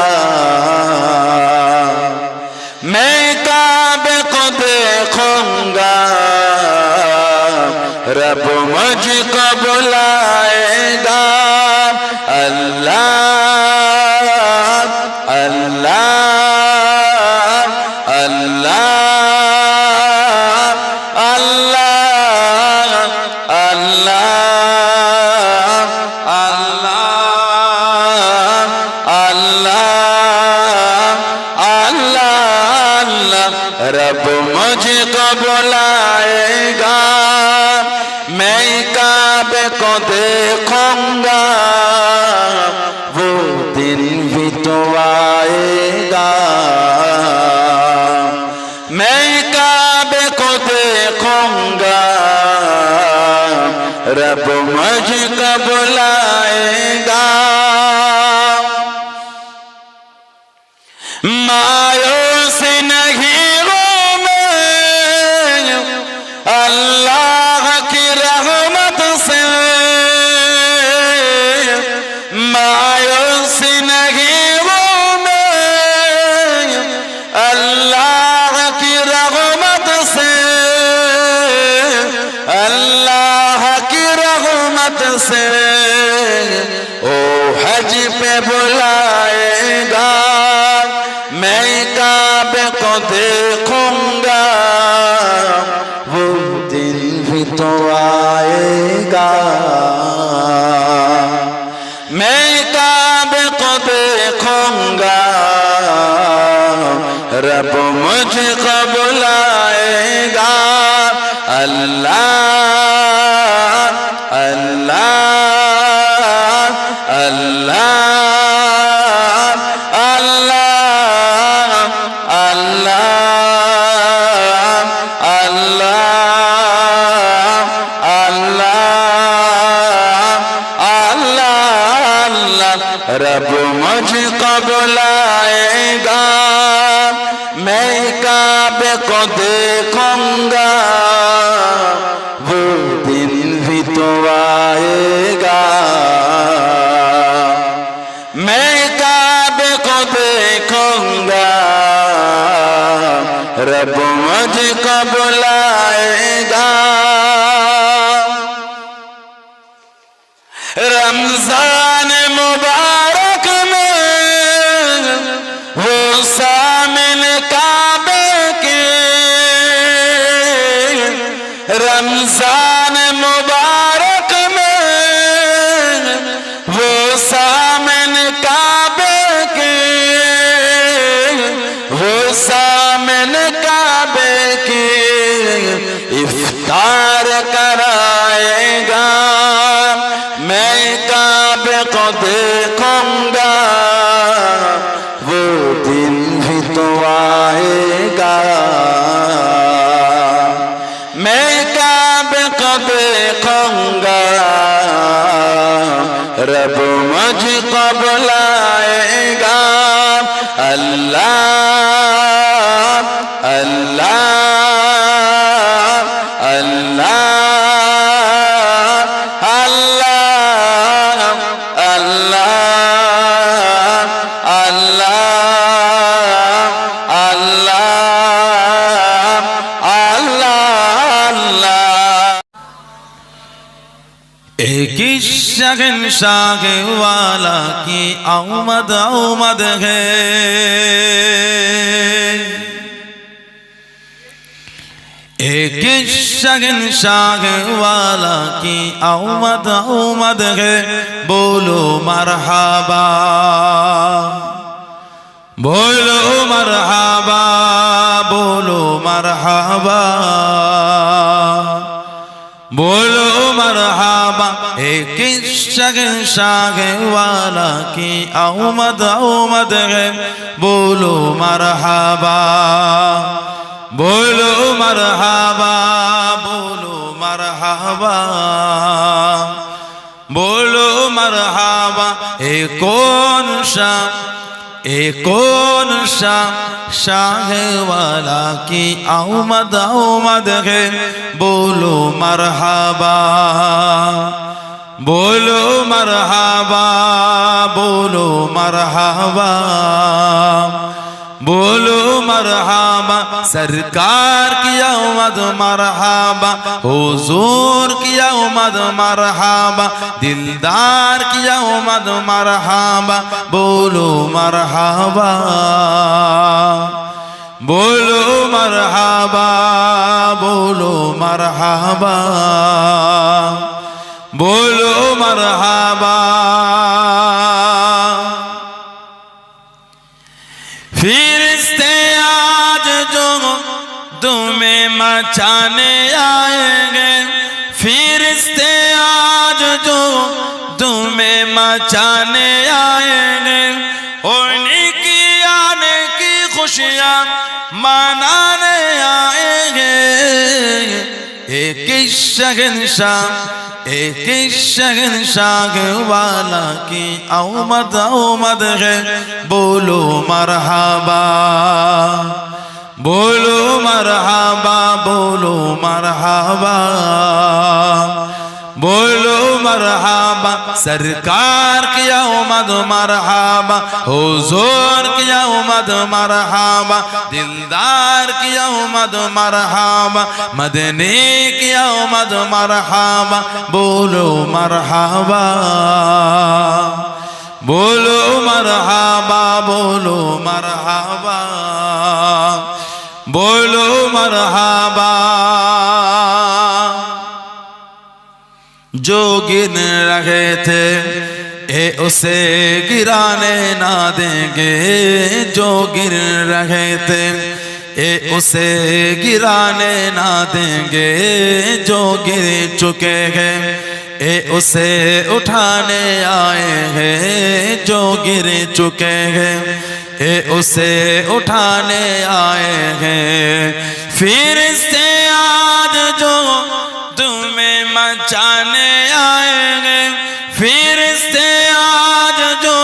मैं काबे को देखूंगा रब मुझको बुलाएगा अल्लाह अल्लाह अल्लाह अल्लाह अल्लाह अल्लाह अल्लाह रब मुझको बुलाएगा मैं काबे को देखूंगा वो दिन भी तो आएगा मैं काबे को देखूंगा रब मुझको बुलाएगा मायूस नहीं हूँ मैं अल्लाह की रहमत से मायूस नहीं हूँ मैं अल्लाह की रहमत से अल्लाह की रहमत से ओ हज पे बुलाएगा मैं काबे को देखूंगा वो दिन भी तो आएगा मैं काबे को देखूंगा रब मुझको बुलाएगा अल्लाह अल्लाह अल्लाह अल्लाह अल्लाह अल्लाह रब मुझको बुलाएगा मैं काबे को देखूंगा वो दिन भी तो आएगा मैं काबे को देखूंगा रब मुझको बुलाएगा रमजान मुबारक में वो सामिल काबे के रमजान मुबारक में वो सामिल काबे के वो सामिल काबे के इफ्तार कराएगा मैं काबे को देखूंगा वो दिन भी तो आएगा मैं काबे को देखूंगा रब मुझको बुलाएगा अल्लाह अल्लाह अल्लाह अल्लाह अल्लाह अल्लाह अल्लाह अल्लाह एक शहंशाह वाला की आमद आमद है एक शहंशाह वाला की आमद आमद है बोलो मरहबा बोलो मरहबा बोलो मरहबा बोलो मरहबा एक शहंशाह वाला की आमद आमद है बोलो मरहबा बोलो मरहबा बोलो मरहबा बोलो मरहबा कौन शाह वाला की आमद आमद है बोलो मरहबा बोलो मरहबा बोलो मरहबा बोलो मरहबा सरकार की आमद मरहबा हुजूर की आमद मरहबा दिलदार की आमद मरहबा बोलो मरहबा बोलो मरहबा बोलो मरहबा बोलो मरहबा फिरिश्ते आज जो तुम्हें मचाने आएंगे फिरिश्ते आज जो तुम्हें मचाने आएंगे उन्हीं की आने की खुशियाँ मनाने आएंगे एक शहंशाह वाला की आमद आमद है बोलो मरहबा बोलो मरहबा बोलो मरहबा बोलो मरहबा सरकार की आमद मरहबा हुजूर की आमद मरहबा दिलदार की आमद मरहबा मदनी की आमद मरहबा बोलो मरहबा बोलो मरहबा बोलो मरहबा बोलो मरहबा जो गिन रहे थे उसे गिराने ना देंगे जो गिर रहे थे उसे गिराने ना देंगे जो गिर चुके हैं उसे उठाने आए हैं जो गिर चुके हैं उसे उठाने आए हैं फिरिश्ते आज जो तुम्हें मचाने आएंगे फिरिश्ते आज जो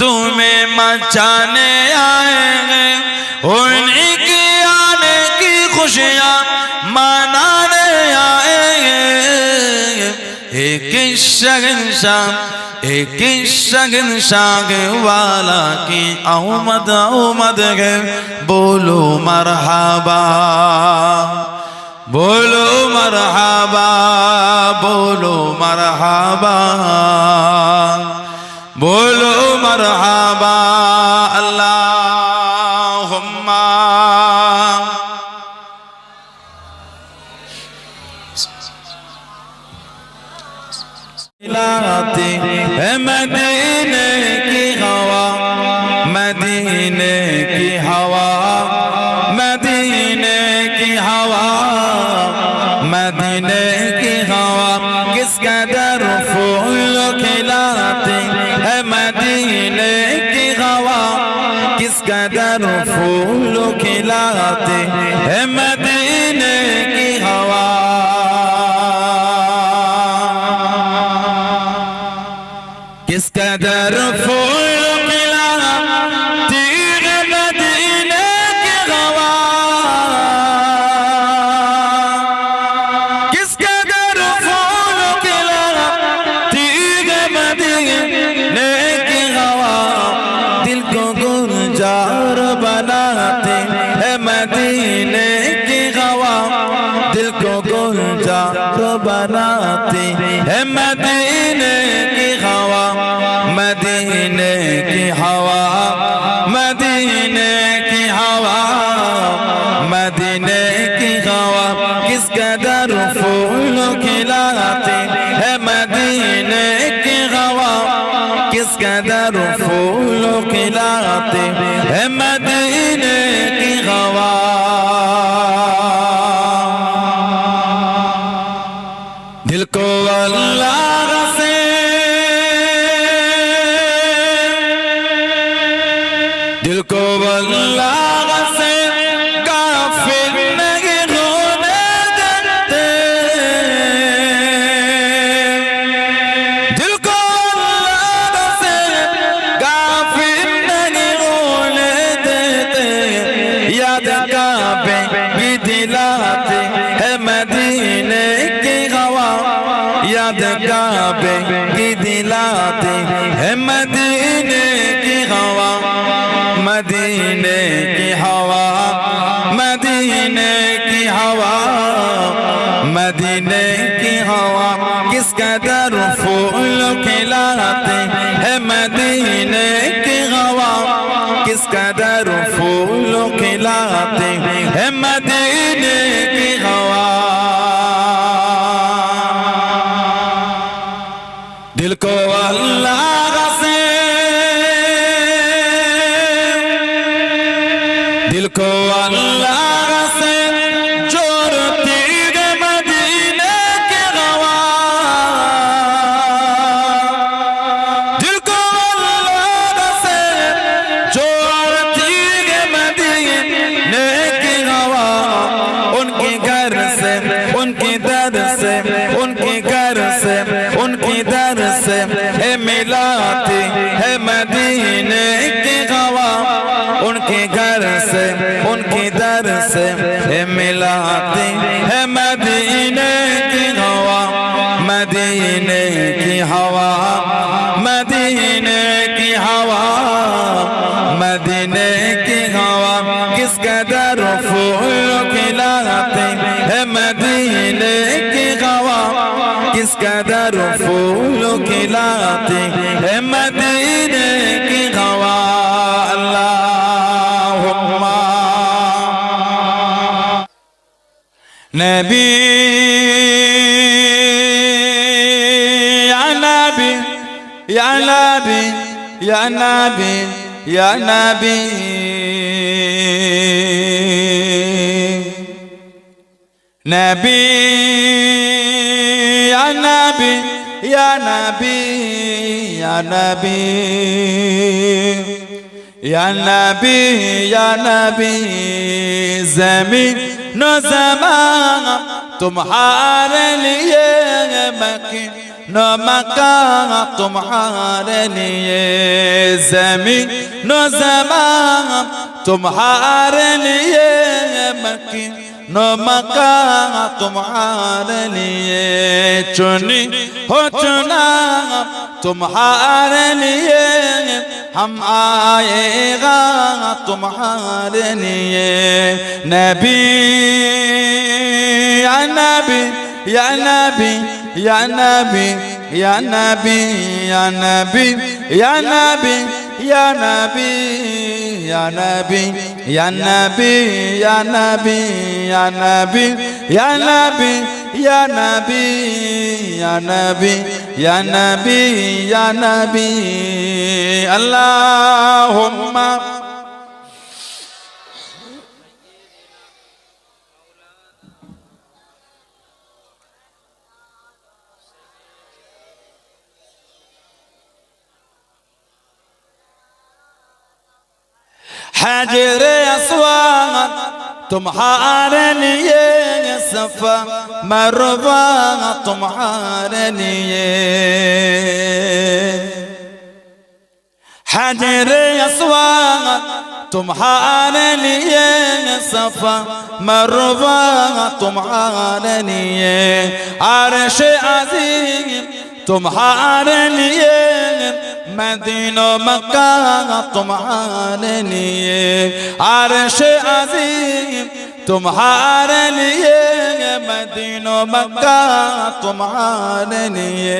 तुम्हें मचाने आएंगे उन्हीं की आने की खुशियाँ मनाने आएंगे एक शहंशाह वाला की आमद आमद है बोलो मरहबा बोलो मरहबा बोलो मरहबा बोलो मरहबा अल्लाहुम्मा लाते है मदीने की हवा मदीने की हवा मदीने की हवा मदीने की हवा किस कदर फूल खिलाते है मदीने की हवा किस कदर फूल खिलाते है मदीने की हवा किस कदर फूल खिलाती है मदीने की हवा किस कदर फूल खिलाती है मदीने की हवा दिल को गुलजार बनाते है मदीने की हवा दिल को गुलजार बनाते है मदीने की हवा मदीने की हवा मदीने की हवा मदीने की हवा किस कदर फूल खिलाते है मदीने की हवा किस कदर फूल खिलाते है मदीने की हवा दिल को अल्लाह से दिल को अल्लाह से काफिर नहीं होने देते दिल को अल्लाह से काफिर नहीं होने देते याद काबे भी दिलाते है मदीने की हवा याद काबे की दिलाते है मदीने की हवा मदीने की हवा मदीने की हवा किस कदर फूल खिलाते हैं मदीने की हवा किस कदर फूल खिलाते हैं मदीने की हवा दिल को अल्लाह से दिल को अल्लाह से जोड़ती है मदीने की हवा दिल को अल्लाह से जोड़ती है मदीने की हवा उनके घर से उनके दर से उनके घर से उनकी दर से है मिलाती है मदीने की हवा उनके घर से उनकी दर से है मिलाती है मदीने की हवा मदीने की हवा मदीने की हवा मदीने की हवा किस कदर फूल खिलाते है मदीने की हवा किस कदर फूल खिलाते है मदीने की हवा अल्लाहुम्मा नबी या नबी या नबी या नबी या नबी नबी या नबी या नबी या नबी या नबी या नबी ज़मीन न ज़मान तुम्हारे लिए मकीन न मकान तुम्हारे लिए ज़मीन न ज़मान तुम्हारे लिए मकीन न मकान तुम्हारे लिए चुनी हो चुना तुम्हारे लिए हम आएगा तुम्हारे लिए नबी या नबी या नबी या नबी या नबी या नबी या नबी या नबी या नबी या नबी या नबी या नबी या नबी या नबी या नबी या नबी या नबी अल्लाहुम्मा हजर अस्वाद तुम्हारे लिए सफा मरवा तुम्हारे लिए हजर अस्वाद तुम्हारे लिए सफा मरवा तुम्हारे लिए अर्श अज़ीम तुम्हारे लिए मदीना मक्का तुम्हारे लिए अर्श अज़ीम तुम्हारे लिए मदीना मक्का तुम्हारे लिए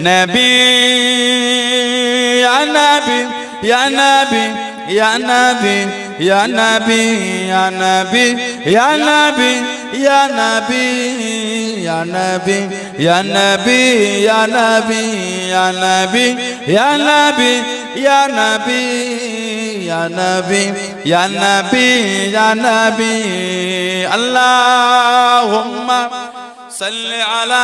नबी या नबी या नबी या नबी या नबी या नबी या नबी या नबी या नबी या नबी या नबी या नबी या नबी या नबी या नबी या नबी या नबी अल्लाहुम्मा सल्लि अला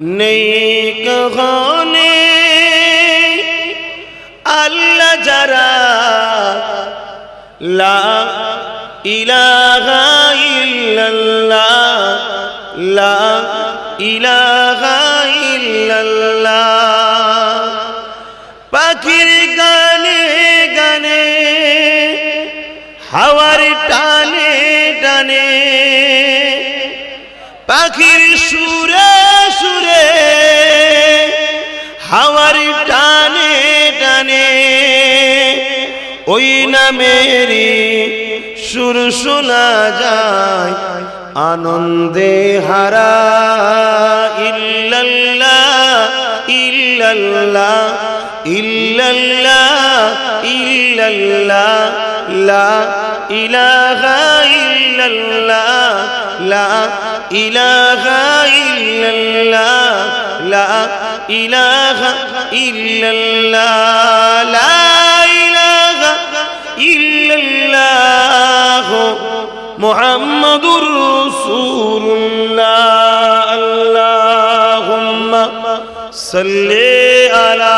नेक होने अल्लाह जरा ला इलाहा इल्लल्लाह ला इलाहा इल्लल्लाह पाखिर गाने गाने हवार टाने टाने पाखिर सुरे सुरे हवार टाने टाने ओई ना मेरी सुर सुना जाए आनंदे हारा इल्लल्लाह इल्लल्लाह इल्लल्लाह इल्लल्लाह ला इलाहा इल्लल्लाह ला इलाहा इल्लल्लाह ला इलाहा इल्लल्लाह ला इलाहा इल्लल्लाह मुहम्मदुर रसूलुल्लाह अल्लाहुम्मा सल्ली अला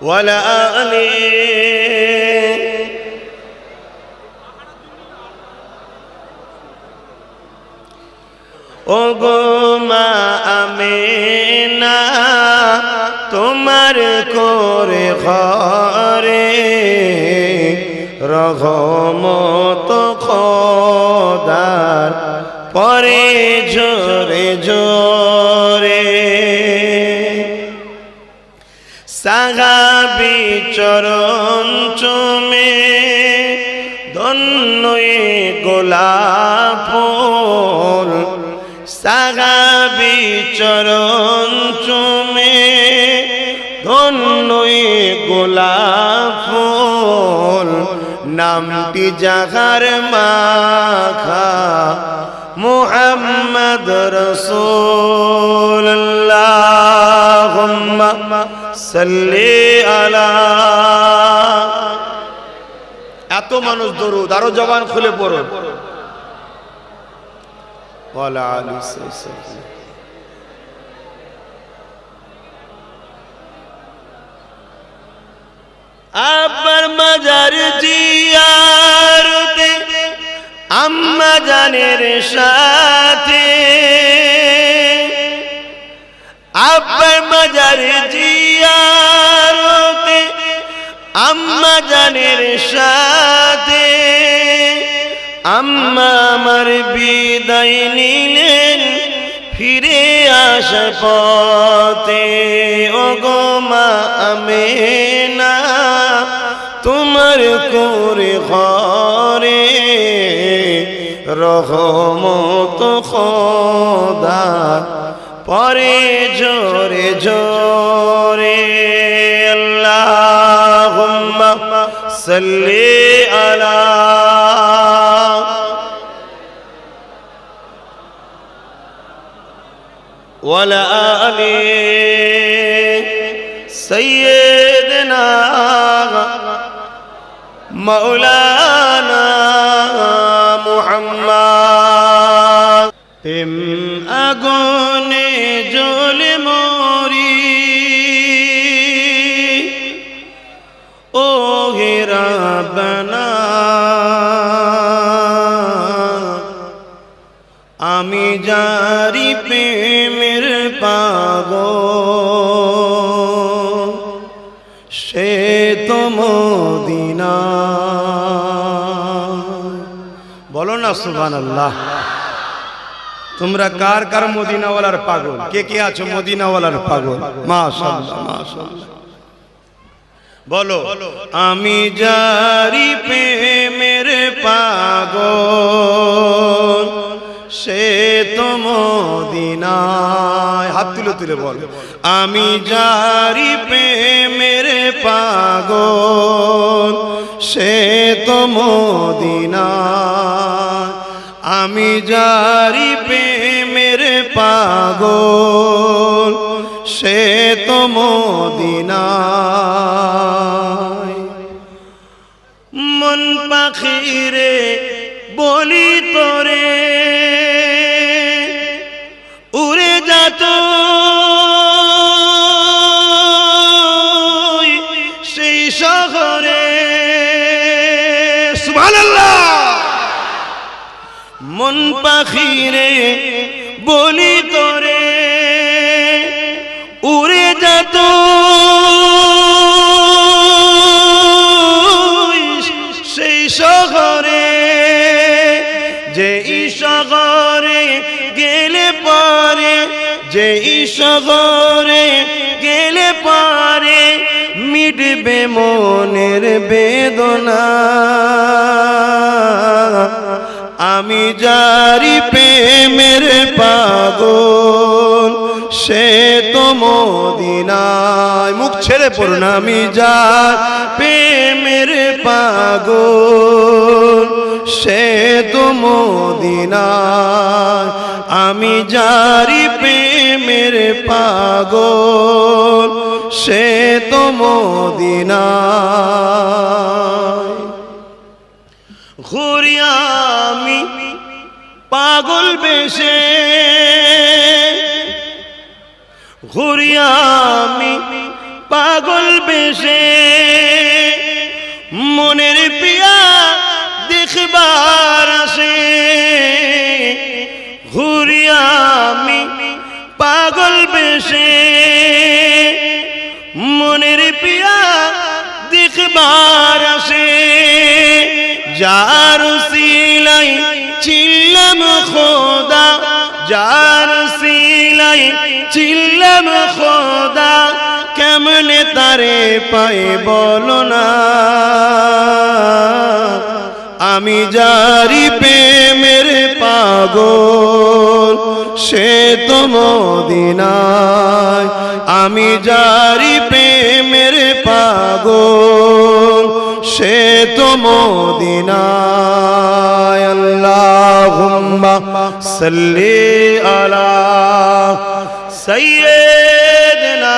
वला आली ओगो मा आमेना तुम्हार कोरे घरे रहमत खोदार परे जोरे जोरे साहाबी चरण चुमे धन्य गोलाप फूल साहाबी चरण चुमे धन्य गोलाप फूल नामटी जाहार माखा मुहम्मद रसूलुल्लाह সাল্লি আলা। এত মানুষ দরুদ, আরো জবান খুলে পড়ো। ওয়ালা আলি সাল্লাল্লাহু। আব্বার মাজার জিয়ারতে আম্মা জানের সাথে, আব্বার মাজার জিয়ারতে আম্মা জানের সাথে, আম্মা আমার বিদায় নিলেন ফিরে আসা পথে। ওগো মা আমেনা তোমার করে ঘরে রহমত খোদা পরে জোরে জোরে। আল্লাহুম্মা সাল্লি আলা ওয়ালা আলি সাইয়্যিদিনা মাওলানা মুহাম্মদ। প্রেম আগুনে জ্বলে মরি ও হে রাব্বানা, আমি জারি প্রেমের পাগল সে তো মদিনা। বলো না সুবহানাল্লাহ। তোমরা কার কার মদিনাওয়ালার পাগল? কে কে আছো মদিনাওয়ালার পাগল? মাশাআল্লাহ মাশাআল্লাহ। বলো আমি জারি প্রেমের পাগল সে তো মদিনায়। হাত তুলে তুলে বল আমি জারি প্রেমের পাগল সে তো মদিনায়। আমি জারি প্রেমের পাগল সে তো মদিনায়। মন পাখিরে বলি তোরে উড়ে যাত সেই শহরে। সুবহানাল্লাহ। মন পাখিরে বলি তোরে উড়ে যেত সেই শহরে, যে শহরে গেলে পারে, যে শহরে গেলে পারে মিটবে মনের বেদনা। আমি জারি প্রেমের পাগল সে তো মদিনায়। মুখ ছেড়ে পড়ুন আমি জারি প্রেমের পাগল সে তো মদিনায়। আমি জারি প্রেমের পাগল সে তো মদিনায়। ঘুরি আমি পাগল বেশে, ঘুরি আমি পাগল বেশে মনের পিয়া দেখবার আসে। ঘুরি আমি পাগল বেশে মনের পিয়া দেখবার আসে। যার সিলাই চিল্লাম খোদা, যার সিলাই চিল্লাম খোদা কেমনে তারে পাই বলো না। আমি জারি প্রেমের পাগল সে তো মদিনায়। আমি জারি প্রেমের পাগল সে তো মদিনায়। আল্লাহুম্মা সাল্লি আলা সাইয়্যিদিনা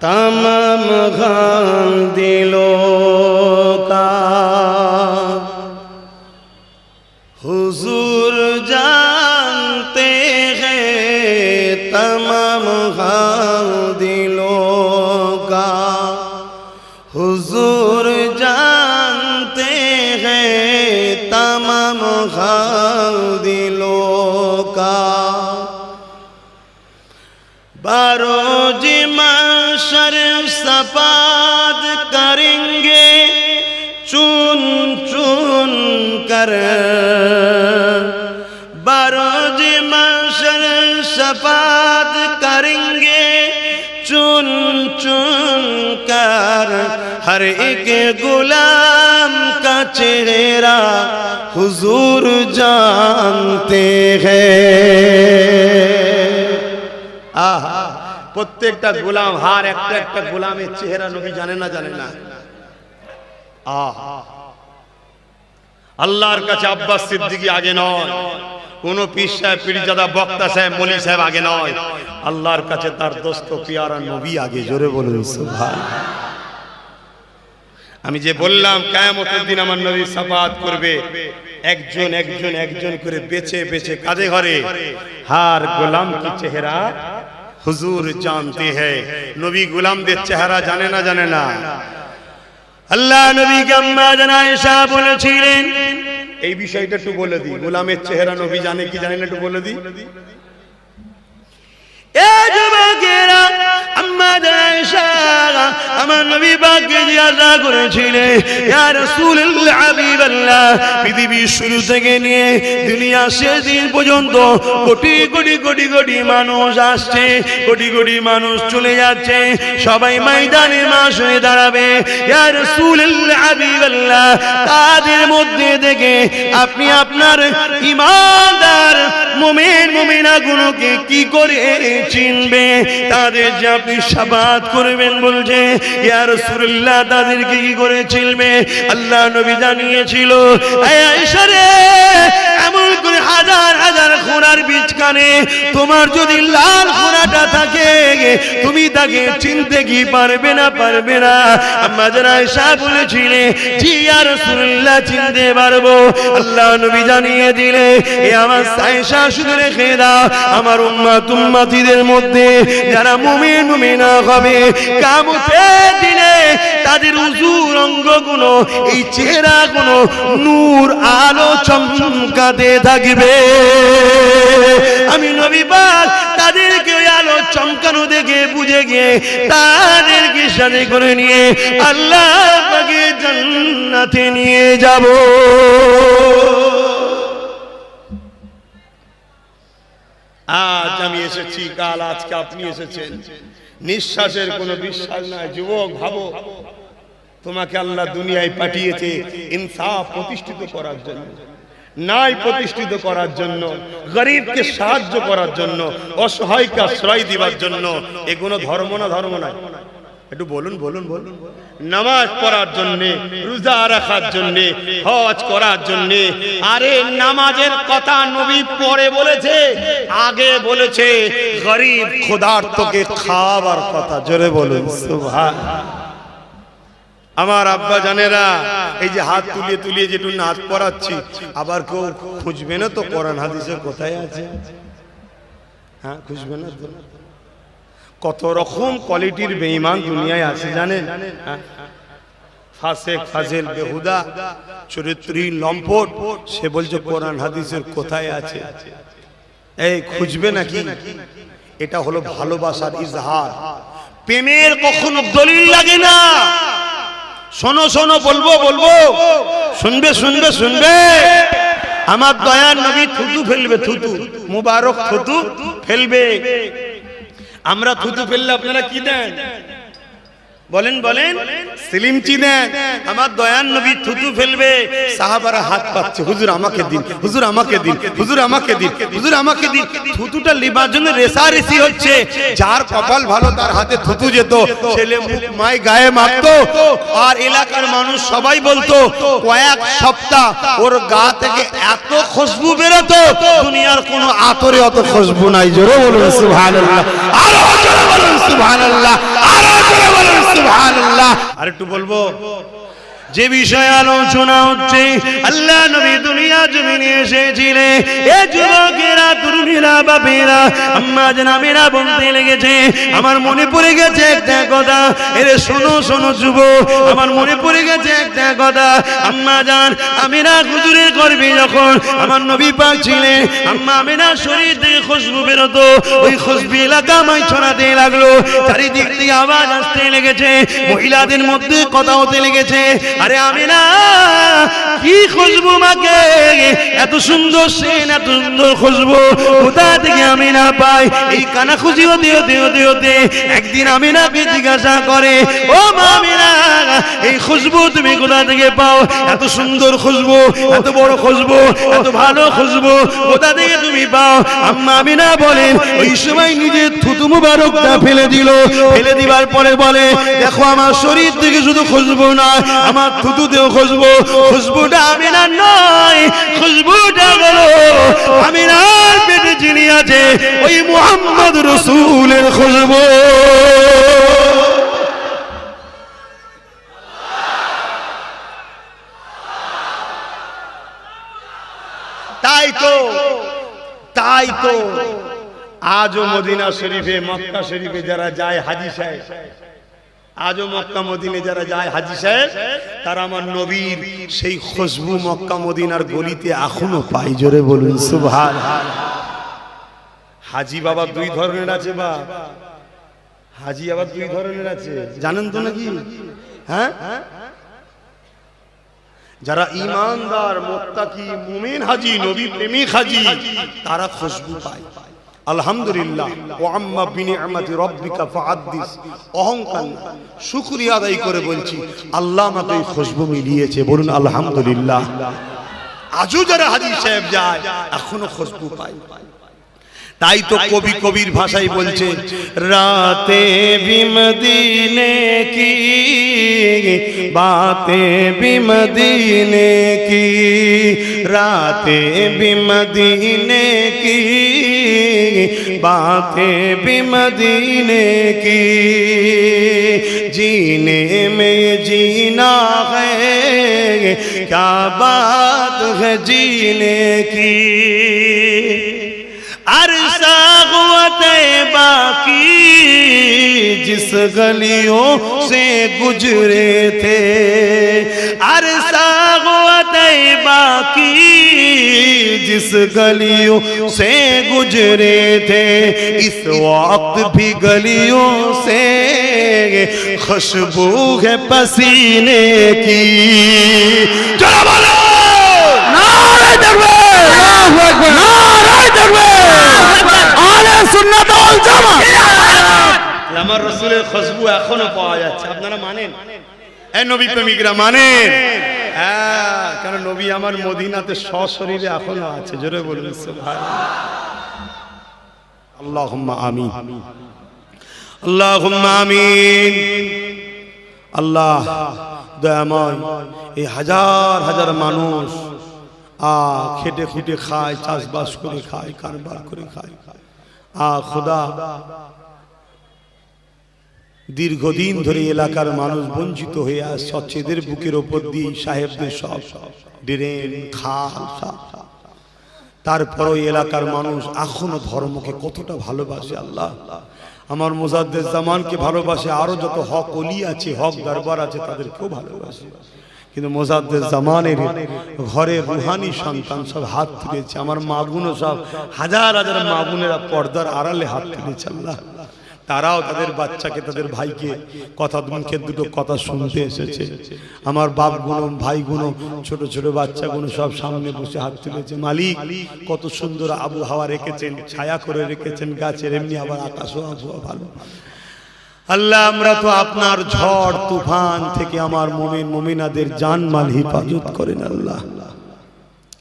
तमाम खान दिलों का हुजूर जानते हैं तमाम खान दिलों का हुजूर जानते हैं तमाम खान दिलों का बरोज महशर सफाद करेंगे चुन चुन कर बरोज महशर सफाद करेंगे चुन चुन कर हर एक गुलाम का चेहरा हुजूर जानते हैं। প্রত্যেকটা গোলাম হার একটা একটা গোলামের চেহারা নবী জানে না জানে না। আল্লাহর কাছে আব্বাস সিদ্দিকী আগে নয়, কোন পীর সাহেব পীরজাদা বক্তা সাহেব মলি সাহেব আগে নয়, আল্লাহর কাছে তার দোস্ত পিয়ারা নবী আগে। জোরে বলুন সুবহানাল্লাহ। আমি যে বললাম কিয়ামতের দিন আমার নবী শাফাআত করবে, একজন একজন একজন করে বেছে বেছে কাঁধে ঘরে হার গোলাম কি চেহারা হুজুর জানতে हैं। নবী গোলামদের চেহারা জানে না জানে না। আল্লাহ নবীকে আম্মা জানা আয়েশা বলেছিলেন, এই বিষয়টা একটু বলে দিই, গোলামের চেহারা নবী জানে কি জানে না একটু বলে দিই। এ যুবকেরা, আম্মা জানা আয়েশা আমার নবী পাককে জিজ্ঞাসা করেছিলেন, ইয়া রাসূলুল্লাহ হাবিবাল্লাহ, পৃথিবীর শুরু থেকে নিয়ে দুনিয়া শেষ দিন পর্যন্ত কোটি কোটি কোটি কোটি মানুষ আসছে, কোটি কোটি মানুষ চলে যাচ্ছে, সবাই ময়দানে মাস হয়ে দাঁড়াবে। ইয়া রাসূলুল্লাহ হাবিবাল্লাহ, তাদের মধ্যে থেকে আপনি আপনার ঈমানদার মুমিন মুমিনাগুলোকে কি করে চিনবে? তাদের যে আপনি শাফাআত করবেন বলছে। ইয়া রাসূলুল্লাহ, তাদেরকে কি করে চিনবে? আল্লাহ নবী জানিয়েছিল, আয়েশা রে, এমন করে হাজার হাজার ঘোড়ার বিচকানে তোমার যদি লাল ঘোড়াটা থাকে, তুমি তাকে চিনতে কি পারবে না? পারবে না। আম্মা জানা আয়েশা বলেছিলেন, জি ইয়া রাসূলুল্লাহ, চিনতে পারবো। আল্লাহ নবী জানিয়ে দিলে, এ আমার আয়েশা শুধু রেখে দাও, আমার উম্মত উম্মতিদের মধ্যে যারা মুমিন মুমিনা হবে, কিয়ামতের দিনে তাদের উজুর অঙ্গগুলো, এই চেহারাগুলো নূর আলো চমকাতে থাকবে। আমি নবী পাক তাদেরকে ওই আলো চমকানো দেখে বুঝে গিয়ে তাদেরকে সাথে করে নিয়ে আল্লাহ পাকের জান্নাতে নিয়ে যাব। আজ আমি এসেছি, কাল আজকে আপনি এসেছেন, নিঃশ্বাসের কোনো বিশ্বাস নাই। যুবক, ভাবো, তোমাকে আল্লাহ দুনিয়ায় পাঠিয়েছে ইনসাফ প্রতিষ্ঠিত করার জন্য, ন্যায় প্রতিষ্ঠিত করার জন্য, গরিবকে সাহায্য করার জন্য, অসহায়কে আশ্রয় দিবার জন্য। এগুলো ধর্ম না? ধর্ম নয়? একটু বলুন বলুন বলুন। নামাজ পড়ার জন্য, রোজা রাখার জন্য, হজ করার জন্য। আরে নামাজের কথা নবী পরে বলেছে, আগে বলেছে গরিব ক্ষুধার্তকে খাওয়াবার কথা। জোরে বলুন সুবহানাল্লাহ। আমার আব্বা জানেরা, এই যে হাত তুলিয়ে তুলিয়ে যেটু নাচ পড়াচ্ছি, আবার কেউ খুঁজবে না তো কোরআন হাদিসে কোথায় আছে? হ্যাঁ, খুঁজবে না তো? কত রকম কোয়ালিটির বেঈমান দুনিয়ায় আছে জানেন? ফাসেক, ফাজিল, বেহুদা, চরিত্রহীন, লম্পট, সে বলছে কোরআন হাদিসের কোথায় আছে? এই খুঁজবে নাকি? এটা হলো ভালোবাসার ইজহার। প্রেমের কখনো দলিল লাগে না। শোনো শোনো, বলবো বলবো, শুনবে শুনবে শুনবে। আমার দয়ার নবী থুতু ফেলবে, থুতু মুবারক থুতু ফেলবে। আমরা থুতু ফেললে আপনারা কি দেন? বলেন বলেন সেলিম চিনেন? আমার দয়ান নবী থুতু ফেলবে, সাহাবারা হাত পাচ্ছে, হুজুর আমাকে দিন, হুজুর আমাকে দিন, হুজুর আমাকে দিন, হুজুর আমাকে দিন। থুতুটা লিবার জন্য রেসারেসি হচ্ছে। যার কপাল ভালো তার হাতে থুতু যেত, ছেলে মুখ মায় গায়ে মাখতো, আর এলাকার মানুষ সবাই বলতো কয়েক সপ্তাহ ওর গা থেকে এত খুশবু বেরোতো, দুনিয়ার কোনো আতরে অত খুশবু নাই। জোরে বলুন সুবহানাল্লাহ, আরো জোরে বলুন সুবহানাল্লাহ, আরো জোরে বলুন সুবহানাল্লাহ। আর একটু বলবো, যে বিষয়ে আলোচনা হচ্ছে, আল্লাহ নবী দুনিয়া জমিনে এসেছিলেন। এ যুবকেরা, তরুণীরা, বাপেরা, আম্মা জানেরা বলতে লেগেছে, আমার মনে পড়ে গেছে একটা কথা। এরে শোনো শোনো যুবক, আমার মনে পড়ে গেছে একটা কথা। আম্মা জান আমিনা হুজুরের গর্ভে যখন আমার নবী পাক ছিলেন, আম্মা আমিনার শরীর থেকে খুশবু বেরোতো, ওই খুশবু এলাকায় ছড়াতে লাগলো। চারিদিক থেকে আওয়াজ আসতে লেগেছে, মহিলাদের মধ্যে কথা হতে লেগেছে, আরে আমিনা কি খুশবু মাকে, এত সুন্দর সেন, এত সুন্দর খুশবু কোথা থেকে আমিনা পায়? এই কানা খুশি হতে হতে হতে হতে একদিন আমিনাকে জিজ্ঞাসা করে, ও মা আমিনা, এই খুশবু তুমি কোথা থেকে পাও? এত সুন্দর খুশবু, এত বড় খুশবু, এত ভালো খুশবু কোথা থেকে তুমি পাও? আম্মা আমিনা বলেন, ওই সময় নিজের থুতু মুবারকটা ফেলে দিল। ফেলে দিবার পরে বলে, দেখো আমার শরীর থেকে শুধু খুশবু না, আমার থুতুতেও খুশবু। খুশবুটা আমিনার নয়, খুশবুটা হলো আমিনার পেটে যিনি আছে ওই মুহাম্মদ রাসূলের খুশবু। তাই তো আজও মদিনা শরীফে, মক্কা শরীফে যারা যায় হাজী সাহেব, আজও মক্কা মদিনে যারা যায় হাজী সাহেব, তারা আমার নবীর সেই খুশবু মক্কা মদিনার গলিতে এখনো পাই। জোরে বলুন সুবহানাল্লাহ। হাজী বাবা দুই ধরনের আছে, বা হাজী আবার দুই ধরনের আছে, জানেন তো নাকি? হ্যাঁ, যারা ঈমানদার, মুত্তাকি, মুমিন হাজী, নবী প্রেমিক হাজী, তারা খুশবু পায়। আলহামদুলিল্লাহ, ওয়া আম্মা বিনিআমাতি রাব্বিকা ফাহাদ্দিস। অহংকার, শুকরিয়া আদায় করে বলছি, আল্লাহ আমাকে এই খুশবু মিলিয়েছে। বলুন আলহামদুলিল্লাহ। আজও যারা হাজী সাহেব যায় এখনো খুশবু পায়। তাই তো কবি কবির ভাষায় বলছে, রাতে ভি মদিনে কি বাতে ভি মদিনে কি, রাতে ভি মদিনে কি বাতে ভি মদিনে কি, जीने में जीना है क्या बात है जीने की, अरसा हुआ बाकी जिस गलियों से गुजरे थे, अरसा हुआ बाकी जिस गलियों से गुजरे थे, इस वक्त भी गलियों से खुशबू है पसीने की। चलो बोलो नारे तकबीर, अल्लाहु अकबर, नारे तकबीर, आले सुन्नत ওয়াল জামাত। আমার রাসূলের খুশবু এখনো পাওয়া যাচ্ছে। আপনারা মানেন? এই নবী প্রেমিকরা মানেন? হ্যাঁ, কারণ নবী আমার মদিনাতে সশরীরে এখনো আছে। জোরে বলুন সুবহানাল্লাহ। আল্লাহুম্মা আমিন, আল্লাহুম্মা আমিন। আল্লাহ দয়াময়, এই হাজার হাজার মানুষ খেটে খুটে খায়, চাষবাস করে খায়, কারবার করে খায়। খোদা, দীর্ঘদিন ধরে এলাকার মানুষ বঞ্চিত হয়ে আসছে। সচ্ছেদের বুকের ওপর দিয়ে সাহেবদের সব ড্রেন, খাল, তারপরও এলাকার মানুষ এখনো ধর্মকে কতটা ভালোবাসে। আল্লাহ আমার মুজাদ্দেদ জামানকে ভালোবাসে, আরো যত হক ওলি আছে, হক দরবার আছে, তাদেরকেও ভালোবাসে। কিন্তু মুজাদ্দেদ জামানের ঘরে রুহানি সন্তান সব হাত তুলেছে। আমার মাগুনো সব হাজার হাজার মাগুনেরা পর্দার আড়ালে হাত তুলেছে। আল্লাহ তারাও তাদের বাচ্চাকে, তাদের ভাইকে কথা, মুখের দুটো কথা শুনতে এসেছে। আমার বাপ গুলো, ভাই গুলো, ছোট ছোট বাচ্চা গুলো সব সামনে বসে হাত তুলেছে। মালিক কত সুন্দর আবহাওয়া রেখেছেন, ছায়া করে রেখেছেন গাছের, এমনি আবার আকাশও আবহাওয়া ভালো। আল্লাহ আমরা তো আপনার ঝড় তুফান থেকে আমার মুমিন মুমিনাদের জানমাল হেফাজত করেন আল্লাহ।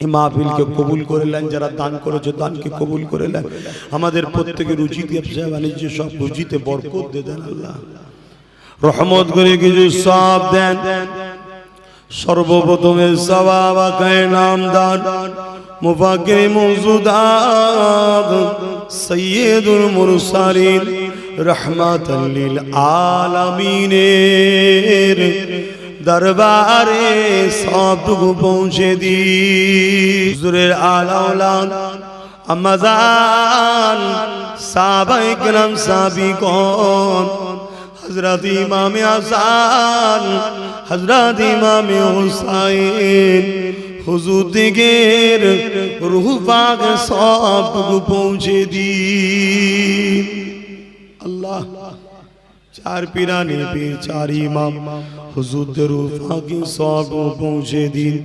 এই মাহফিলকে কবুল করে নেন, যারা দান করেছে দানকে কবুল করে নেন। আমাদের প্রত্যেকের রুচিতে ব্যবসা বাণিজ্য সব রুচিতে বরকত দিয়ে দেন আল্লাহ, রহমত করে কিছু সব দেন। সর্বপ্রথমে সওয়াব আকায়ে নামদার মুফাক্কির মওজুদাত সাইয়্যিদুল মুরসালিন রহমাতাল লিল আলামিনের দরবারে সবটুকু পৌঁছে দি। হুজুরের আলা ওলাদ আমাজান সাহাবায়ে কেরাম সাহাবীগণ হযরত ইমামে হাসান হযরত ইমামে হুসাইন হুজুর দিগের রূহ পাক সবটুকু পৌঁছে দি আল্লাহ। চার পীরানে পীর চার ইমাম হুজুরদের রূহ পাক সব পৌঁছে দিন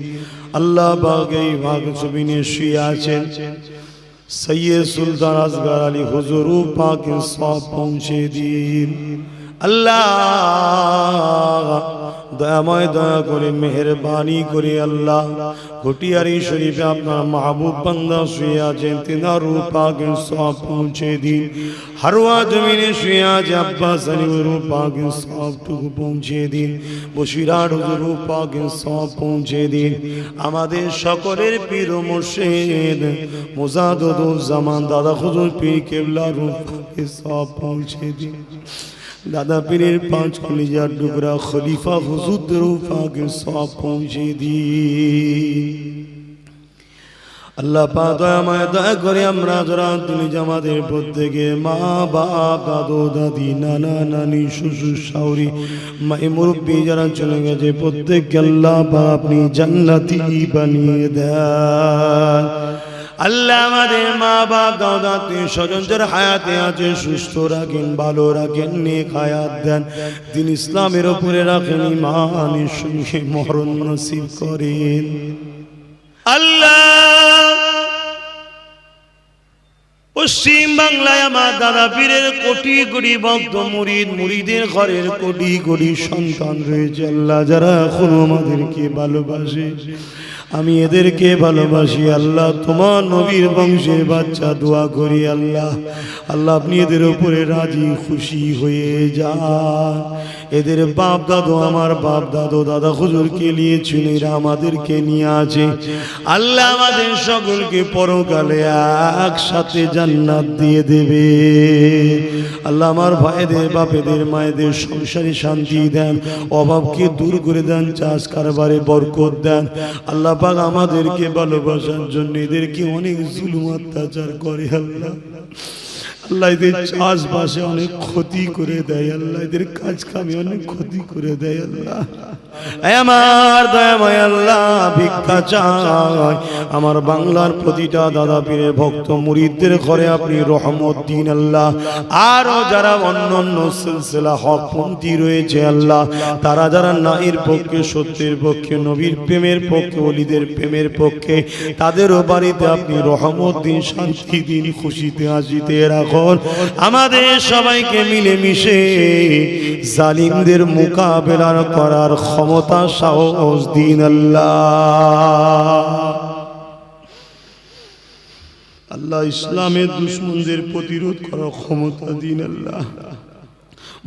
আল্লাহ। বাগে ভাগ জমিনে শুয়ে আছেন সৈয়দ সুলতান আসগর আলী হুজুর রূহ পাক সব পৌঁছে দিন আল্লাহ। দয়াময় দয়া করে মেহেরবানি করে আল্লাহ ঘটিয়ারি শরীফে আপনার মাহবুব বান্দা শুয়ে আছেন, তিনার রূহ পাক সব পৌঁছে দিন। হারোয়া জমিনে শুয়ে আছে আব্বাস আলী রূহ পাক সবটুকু পৌঁছে দিন। বসিরাট হুজুর রূহ পাক সব পৌঁছে দিন। আমাদের সকলের পীর ও মুর্শিদ মুজাদ্দিদুল জামান দাদা হুজুর পীর কেবলা রূহ পাক সব পৌঁছে দিন। দাদা পীরের পাঁচ কলিজার টুকরা খলিফা হুজুরদের রূহ পাক সব পৌঁছে দিন আল্লাহ। পাক দয়াময় দয়া করে আমরা যারা তুমি আমাদের প্রত্যেকে মা বাপ দাদু দাদি নানা নানি শ্বশুর শাশুড়ি মাই মুরব্বী যারা চলে গেছে প্রত্যেককে আল্লাহ পাক আপনি জান্নাতি বানিয়ে দেন আল্লাহ। আমাদের মা বাপ দাদা স্বজন যারা হায়াতে আছে সুস্থ রাখেন, ভালো রাখেন, নেক হায়াত দেন, দিন ইসলামের উপরে রাখেন, ঈমানের সঙ্গে মরণ নসিব করেন আল্লাহ। পশ্চিম বাংলায় আমার দাদা পীরের কোটি কোটি ভক্ত মুরিদ মুরিদের ঘরের কোটি কোটি সন্তান রয়েছে আল্লাহ, যারা এখন আমাদেরকে ভালোবাসে। আমি এদেরকে ভালোবাসি আল্লাহ। তোমার নবীর বংশের বাচ্চা দোয়া করি আল্লাহ। আল্লাহ আপনি এদের উপরে রাজি খুশি হয়ে যান। এদের বাপ দাদু আমার বাপ দাদু দাদা হুজুরকে নিয়েছিল, এরা আমাদেরকে নিয়ে আছে আল্লাহ। আমাদের সকলকে পরকালে একসাথে জান্নাত দিয়ে দেবে আল্লাহ। আমার ভাইদের বাপেদের মায়েদের সংসারে শান্তি দেন, অভাবকে দূর করে দেন, চাষ কারবারে বরকত দেন আল্লাহ পাক। আমাদেরকে ভালোবাসার জন্য এদেরকে অনেক জুলুম অত্যাচার করে আল্লাহ। আল্লাহ এদের চাষবাসে অনেক ক্ষতি করে দেয় আল্লাহ, এদের কাজ কামে অনেক ক্ষতি করে দেয় আল্লাহ। আমার দয়াময় আল্লাহ ভিক্ষা চাই আমার বাংলার প্রতিটা দাদা পীরের ভক্ত মুরিদদের ঘরে আপনি রহমত দিন আল্লাহ। আরো যারা অন্য অন্য সিলসিলা হকপন্থী রয়েছে আল্লাহ, তারা যারা নাইর পক্ষে সত্যের পক্ষে নবীর প্রেমের পক্ষে ওলিদের প্রেমের পক্ষে, তাদেরও বাড়িতে আপনি রহমত দিন, শান্তি দিন, খুশিতে হাসিতে রাখুন। আমাদের সবাইকে মিলেমিশে জালিমদের মোকাবেলা করার ক্ষমতা সাহস দিন আল্লাহ। আল্লাহ ইসলামের দুশমনদের প্রতিরোধ করার ক্ষমতা দিন আল্লাহ।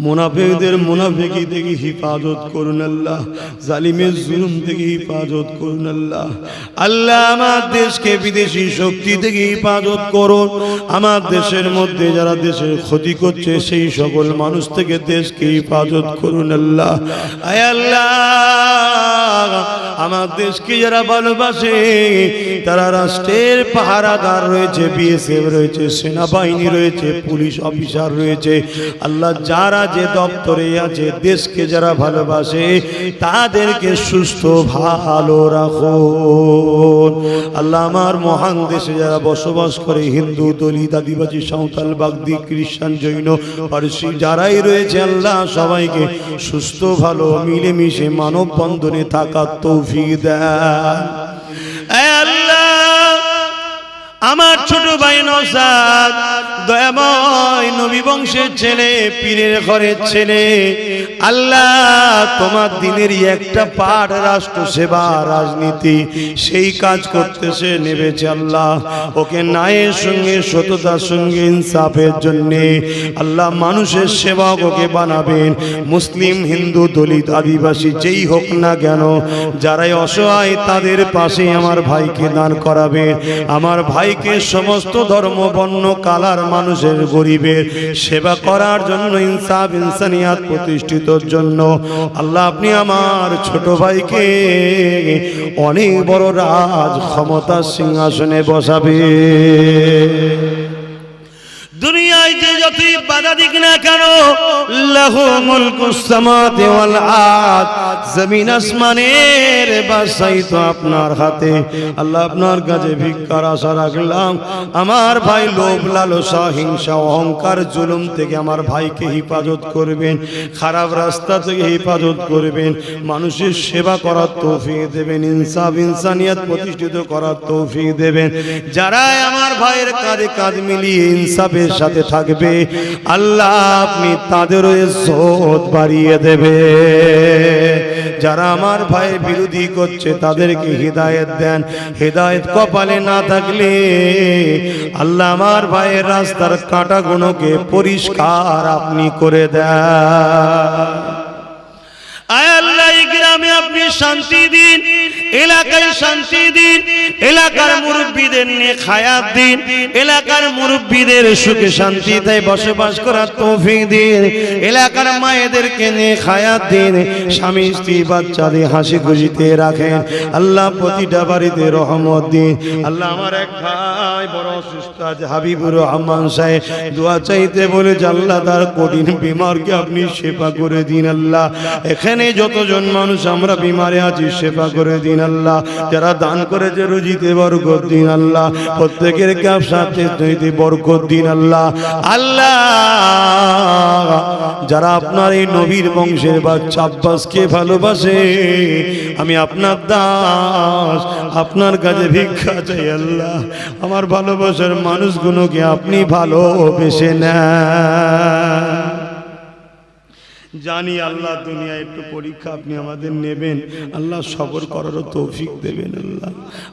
মুনাফিকদের মুনাফিকি থেকে হিফাজত করুন আল্লাহ, জালিমের জুলুম থেকে হিফাজত করুন আল্লাহ। আল্লাহ আমার দেশকে বিদেশি শক্তি থেকে হিফাজত করুন। আমার দেশের মধ্যে যারা দেশের ক্ষতি করছে সেই সকল মানুষ থেকে দেশকে হিফাজত করুন আল্লাহ। আয় আল্লাহ আমার দেশকে যারা ভালোবাসে তারা রাষ্ট্রের পাহারাদার রয়েছে, বিএসএফ রয়েছে, সেনাবাহিনী রয়েছে, পুলিশ অফিসার রয়েছে আল্লাহ, যারা যে দপ্তরে আছে দেশকে যারা ভালোবাসে তাদেরকে সুস্থ ভালো রাখুন আল্লাহ। আমার মহান দেশে যারা বসবাস করে হিন্দু দলিত আদিবাসী সাঁওতাল বাগদি খ্রিস্টান জৈন পারসি যারাই রয়েছে আল্লাহ, সবাইকে সুস্থ ভালো মিলেমিশে মানব বন্ধনে থাকার তৌফিক দেন। আমার ছোট ভাই নওশাদ দয়াময় নবী বংশের ছেলে, পীরের ঘরের ছেলে। আল্লাহ তোমার দিনেরই একটা পাঠ রাষ্ট্র সেবা রাজনীতি, সেই কাজ করতে সে নেমেছে। আল্লাহ ওকে ন্যায়ের সঙ্গে সততার সঙ্গে ইনসাফের জন্যে আল্লাহ মানুষের সেবক ওকে বানাবেন। মুসলিম, হিন্দু, দলিত, আদিবাসী যেই হোক না কেন, যারাই অসহায় তাদের পাশে আমার ভাইকে দান করাবেন। আমার ভাইকে সমস্ত ধর্ম, বর্ণ, কালার মানুষের গরিবের সেবা করার জন্য, ইনসাফ ইনসানিয়াত প্রতিষ্ঠিতর জন্য আল্লাহ আপনি আমার ছোট ভাইকে অনেক বড় রাজ ক্ষমতার সিংহাসনে বসাবে। দুনিয়ায় যে যতই বাধা দিক না কেন, লাহু মুলকুস সামাওয়াতি ওয়াল আরদ, জমিন আসমানের বাদশাহী তো আপনার হাতে। আল্লাহ আপনার কাছে ভিক্ষার আশা রাখলাম, আমার ভাই লোভ, লালসা, হিংসা, অহংকার, জুলুম থেকে আমার ভাইকে হেফাজত করবেন, খারাপ রাস্তা থেকে হেফাজত করবেন, মানুষের সেবা করার তৌফিক দেবেন, ইনসাফ ইনসানিয়াত প্রতিষ্ঠিত করার তৌফিক দেবেন। যারা আমার ভাইয়ের কাঁধে কাঁধ মিলিয়ে ইনসাফের সাথে থাকবে, আল্লাহ আপনি তাদেরও ইজ্জত বাড়িয়ে দেবে। যারা আমার ভাইয়ের বিরোধী করছে তাদেরকে হিদায়াত দেন। হিদায়াত কপালে না থাকলে আল্লাহ আমার ভাইয়ের রাস্তার কাঁটাগুলোকে পরিষ্কার আপনি করে দেন। আয় আল্লাহ এই গ্রামে আপনি শান্তি দিন, এলাকায় শান্তি দিন, এলাকার মুরব্বীদের নিয়ে হায়াত দিন, এলাকার মুরব্বীদের সুখে শান্তিতে বসবাস করার তৌফিক দিন, এলাকার মায়েদেরকে নিয়ে হায়াত দিন, স্বামী স্ত্রী বাচ্চাদের হাসি খুশিতে রাখেন। আল্লাহ প্রতিটা বাড়িতে রহমত দিন। আল্লাহ আমার এক ভাই বড় অসুস্থ আছে, হাবিবুর রহমান সাহেব দোয়া চাইতে বলেছে, আল্লাহ তার কঠিন বিমারকে আপনি সেবা করে দিন। আল্লাহ এখানে যতজন মানুষ আমরা বিমারে আছি সেবা করে দিন। আল্লাহ যারা দান করেছে রুজিতে বরকত দিন। আল্লাহ প্রত্যেকের ব্যবসাতে বরকত দিন। আল্লাহ আল্লাহ যারা আপনার এই নবীর বংশের বাচ্চা আব্বাসকে ভালোবাসে, আমি আপনার দাস, আপনার কাছে ভিক্ষা চাই। আল্লাহ আমার ভালোবাসার মানুষগুলোকে আপনি ভালোবেসে নেন। জানি আল্লাহ দুনিয়া একটু পরীক্ষা আপনি আমাদের নেবেন, আল্লাহ সবর করারও তৌফিক দেবেন। আল্লাহ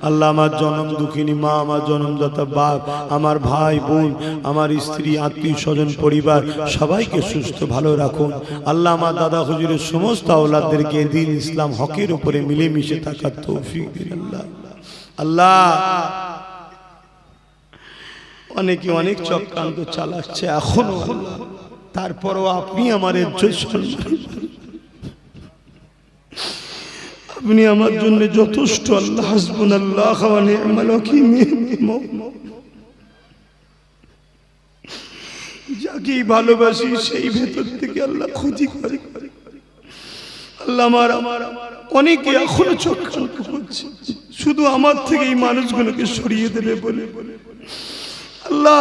আল্লাহ আমার জনম দুঃখিনী মা, আমার জনমদাতা বাপ, আমার ভাই বোন, আমার স্ত্রী, আত্মীয় স্বজন, পরিবার সবাইকে সুস্থ ভালো রাখুন। আল্লাহ আমার দাদা হুজুরের সমস্ত আওলাদদেরকে দিন ইসলাম হকের উপরে মিলেমিশে থাকার তৌফিক দিন। আল্লাহ আল্লাহ অনেকে অনেক চক্রান্ত চালাচ্ছে এখনো, তারপরও আপনি আমার আপনি আমার জন্য যথেষ্ট। আল্লাহ হাসবুনাল্লাহ ওয়া নি'মাল ওয়াকিল। যাকে ভালোবাসি সেই ভেতর থেকে আল্লাহ ক্ষতি করে। আল্লাহ আমার অনেকে এখনো চক্রান্ত করছে শুধু আমার থেকে এই মানুষগুলোকে সরিয়ে দেবে বলে। আল্লাহ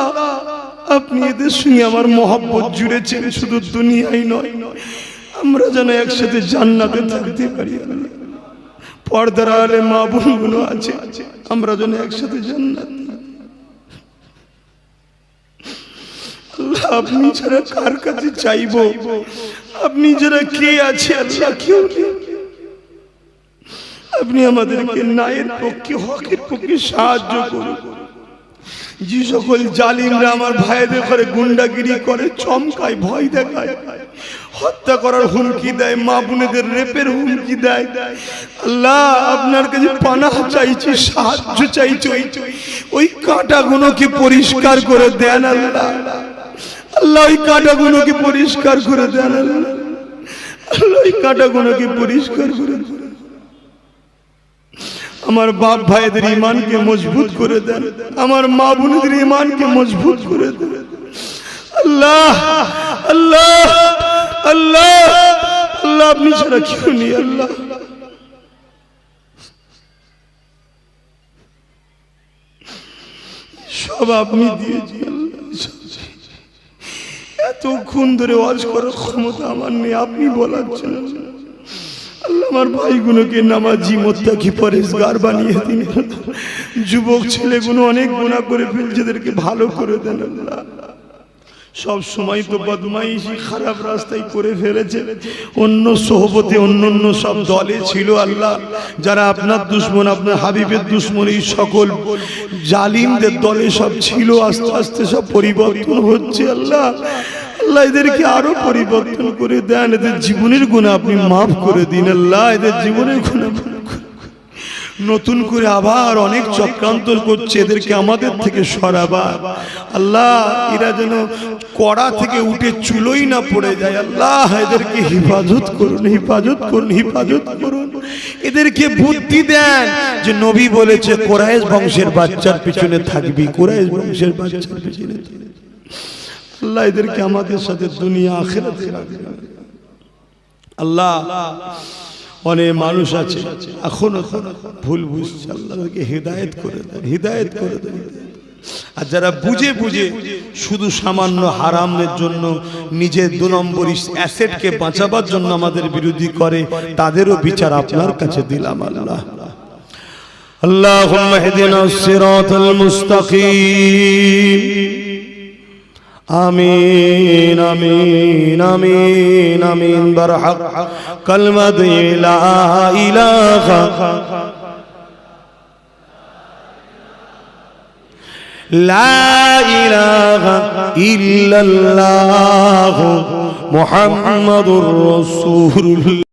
আপনি এদের সঙ্গে আমার মহব্বত জুড়েছেন, শুধু দুনিয়ায় নয়, আমরা যেন একসাথে জান্নাতে থাকতে পারি। পর্দার আড়ালে মা বোনগুলো আছে, আমরা যেন একসাথে জান্নাত। আল্লাহ আপনি ছাড়া কার কাছে চাইবো? আপনি যারা কে আছে? আল্লাহ কেউ নেই। আপনি আমাদেরকে ন্যায়ের পক্ষে, হকের পক্ষে সাহায্য করুন। যে সকল জালিমরা আমার ভাইদের ঘরে গুন্ডাগিরি করে, চমকায়, ভয় দেখায়, হত্যা করার হুমকি দেয়, মা বোনেদের রেপের হুমকি দেয়, আল্লাহ আপনার কাছে পানাহ চাইছি, সাহায্য চাইছি। ওই কাঁটাগুলোকে পরিষ্কার করে দেন আল্লাহ। আল্লাহ ওই কাঁটাগুলোকে পরিষ্কার করে দেন আল্লাহ। আল্লাহ ওই কাঁটাগুলোকে পরিষ্কার করে দেন। আমার বাপ ভাইদের ঈমানকে মজবুত করে দেন, আমার মা বোনদের ঈমানকে মজবুত করে দেন। আল্লাহ আল্লাহ আল্লাহ আল্লাহ আপনি ছাড়া কেউ নেই। আল্লাহ সব আপনি দিয়েছেন। এতক্ষণ ধরে ওয়াজ করার ক্ষমতা আমার নেই, আপনি বলাচ্ছেন। আল্লাহ আমার ভাইগুলোকে নামাজি মুত্তাকি পরেশগার বানিয়ে দিন। যুবক ছেলেগুলো অনেক গুনাহ করে ফেলছে, এদেরকে ভালো করে দেন আল্লাহ। সব সময় তো বদমাইশি খারাপ রাস্তায় করে ফেলেছে, অন্য সোহবতে অন্য সব দলে ছিল আল্লাহ, যারা আপনার দুশমন, আপনার হাবিবের দুশমন, এই সকল জালিমদের দলে সব ছিল। আস্তে আস্তে সব পরিবর্তন হচ্ছে আল্লাহ। আল্লাহ এদেরকে আরো পরিবর্তন করে দেন, এদের জীবনের গুনাহ আপনি মাফ করে দিন আল্লাহ, এদের জীবনের গুনাহ নতুন করে আবার অনেক চক্রান্ত করছে, এদেরকে আমাদের থেকে সরাবার আল্লাহ। এরা যেন কড়া থেকে উঠে চুলোই না পড়ে যায় আল্লাহ, এদেরকে হেফাজত করুন, হেফাজত করুন, হেফাজত করুন। এদেরকে বুদ্ধি দেন যে নবী বলেছে কুরাইশ বংশের বাচ্চার পিছনে থাকবি, কুরাইশ বংশের বাচ্চার পিছনে আল্লাহ। এদেরকে আমাদের সাথে দুনিয়া আখিরাতে রাখবেন আল্লাহ। অনেক মানুষ আছে এখনো ভুল বুঝছে, আল্লাহকে হেদায়েত করে দেন, হেদায়েত করে দেন। আর যারা বুঝে বুঝে শুধু সামান্য হারামের জন্য নিজের 2 নম্বরই অ্যাসেটকে বাঁচাবার জন্য আমাদের বিরোধী করে, তাদেরও বিচার আপনার কাছে দিলাম আল্লাহ। আল্লাহুম্মা ইহদিনাস সিরাতাল মুস্তাকিম। আমিন আমিন আমিন আমিন। বারহাক কালমাত লা ইলাহা লা ইলাহা ইল্লাল্লাহু মুহাম্মাদুর রাসূলুল্লাহ।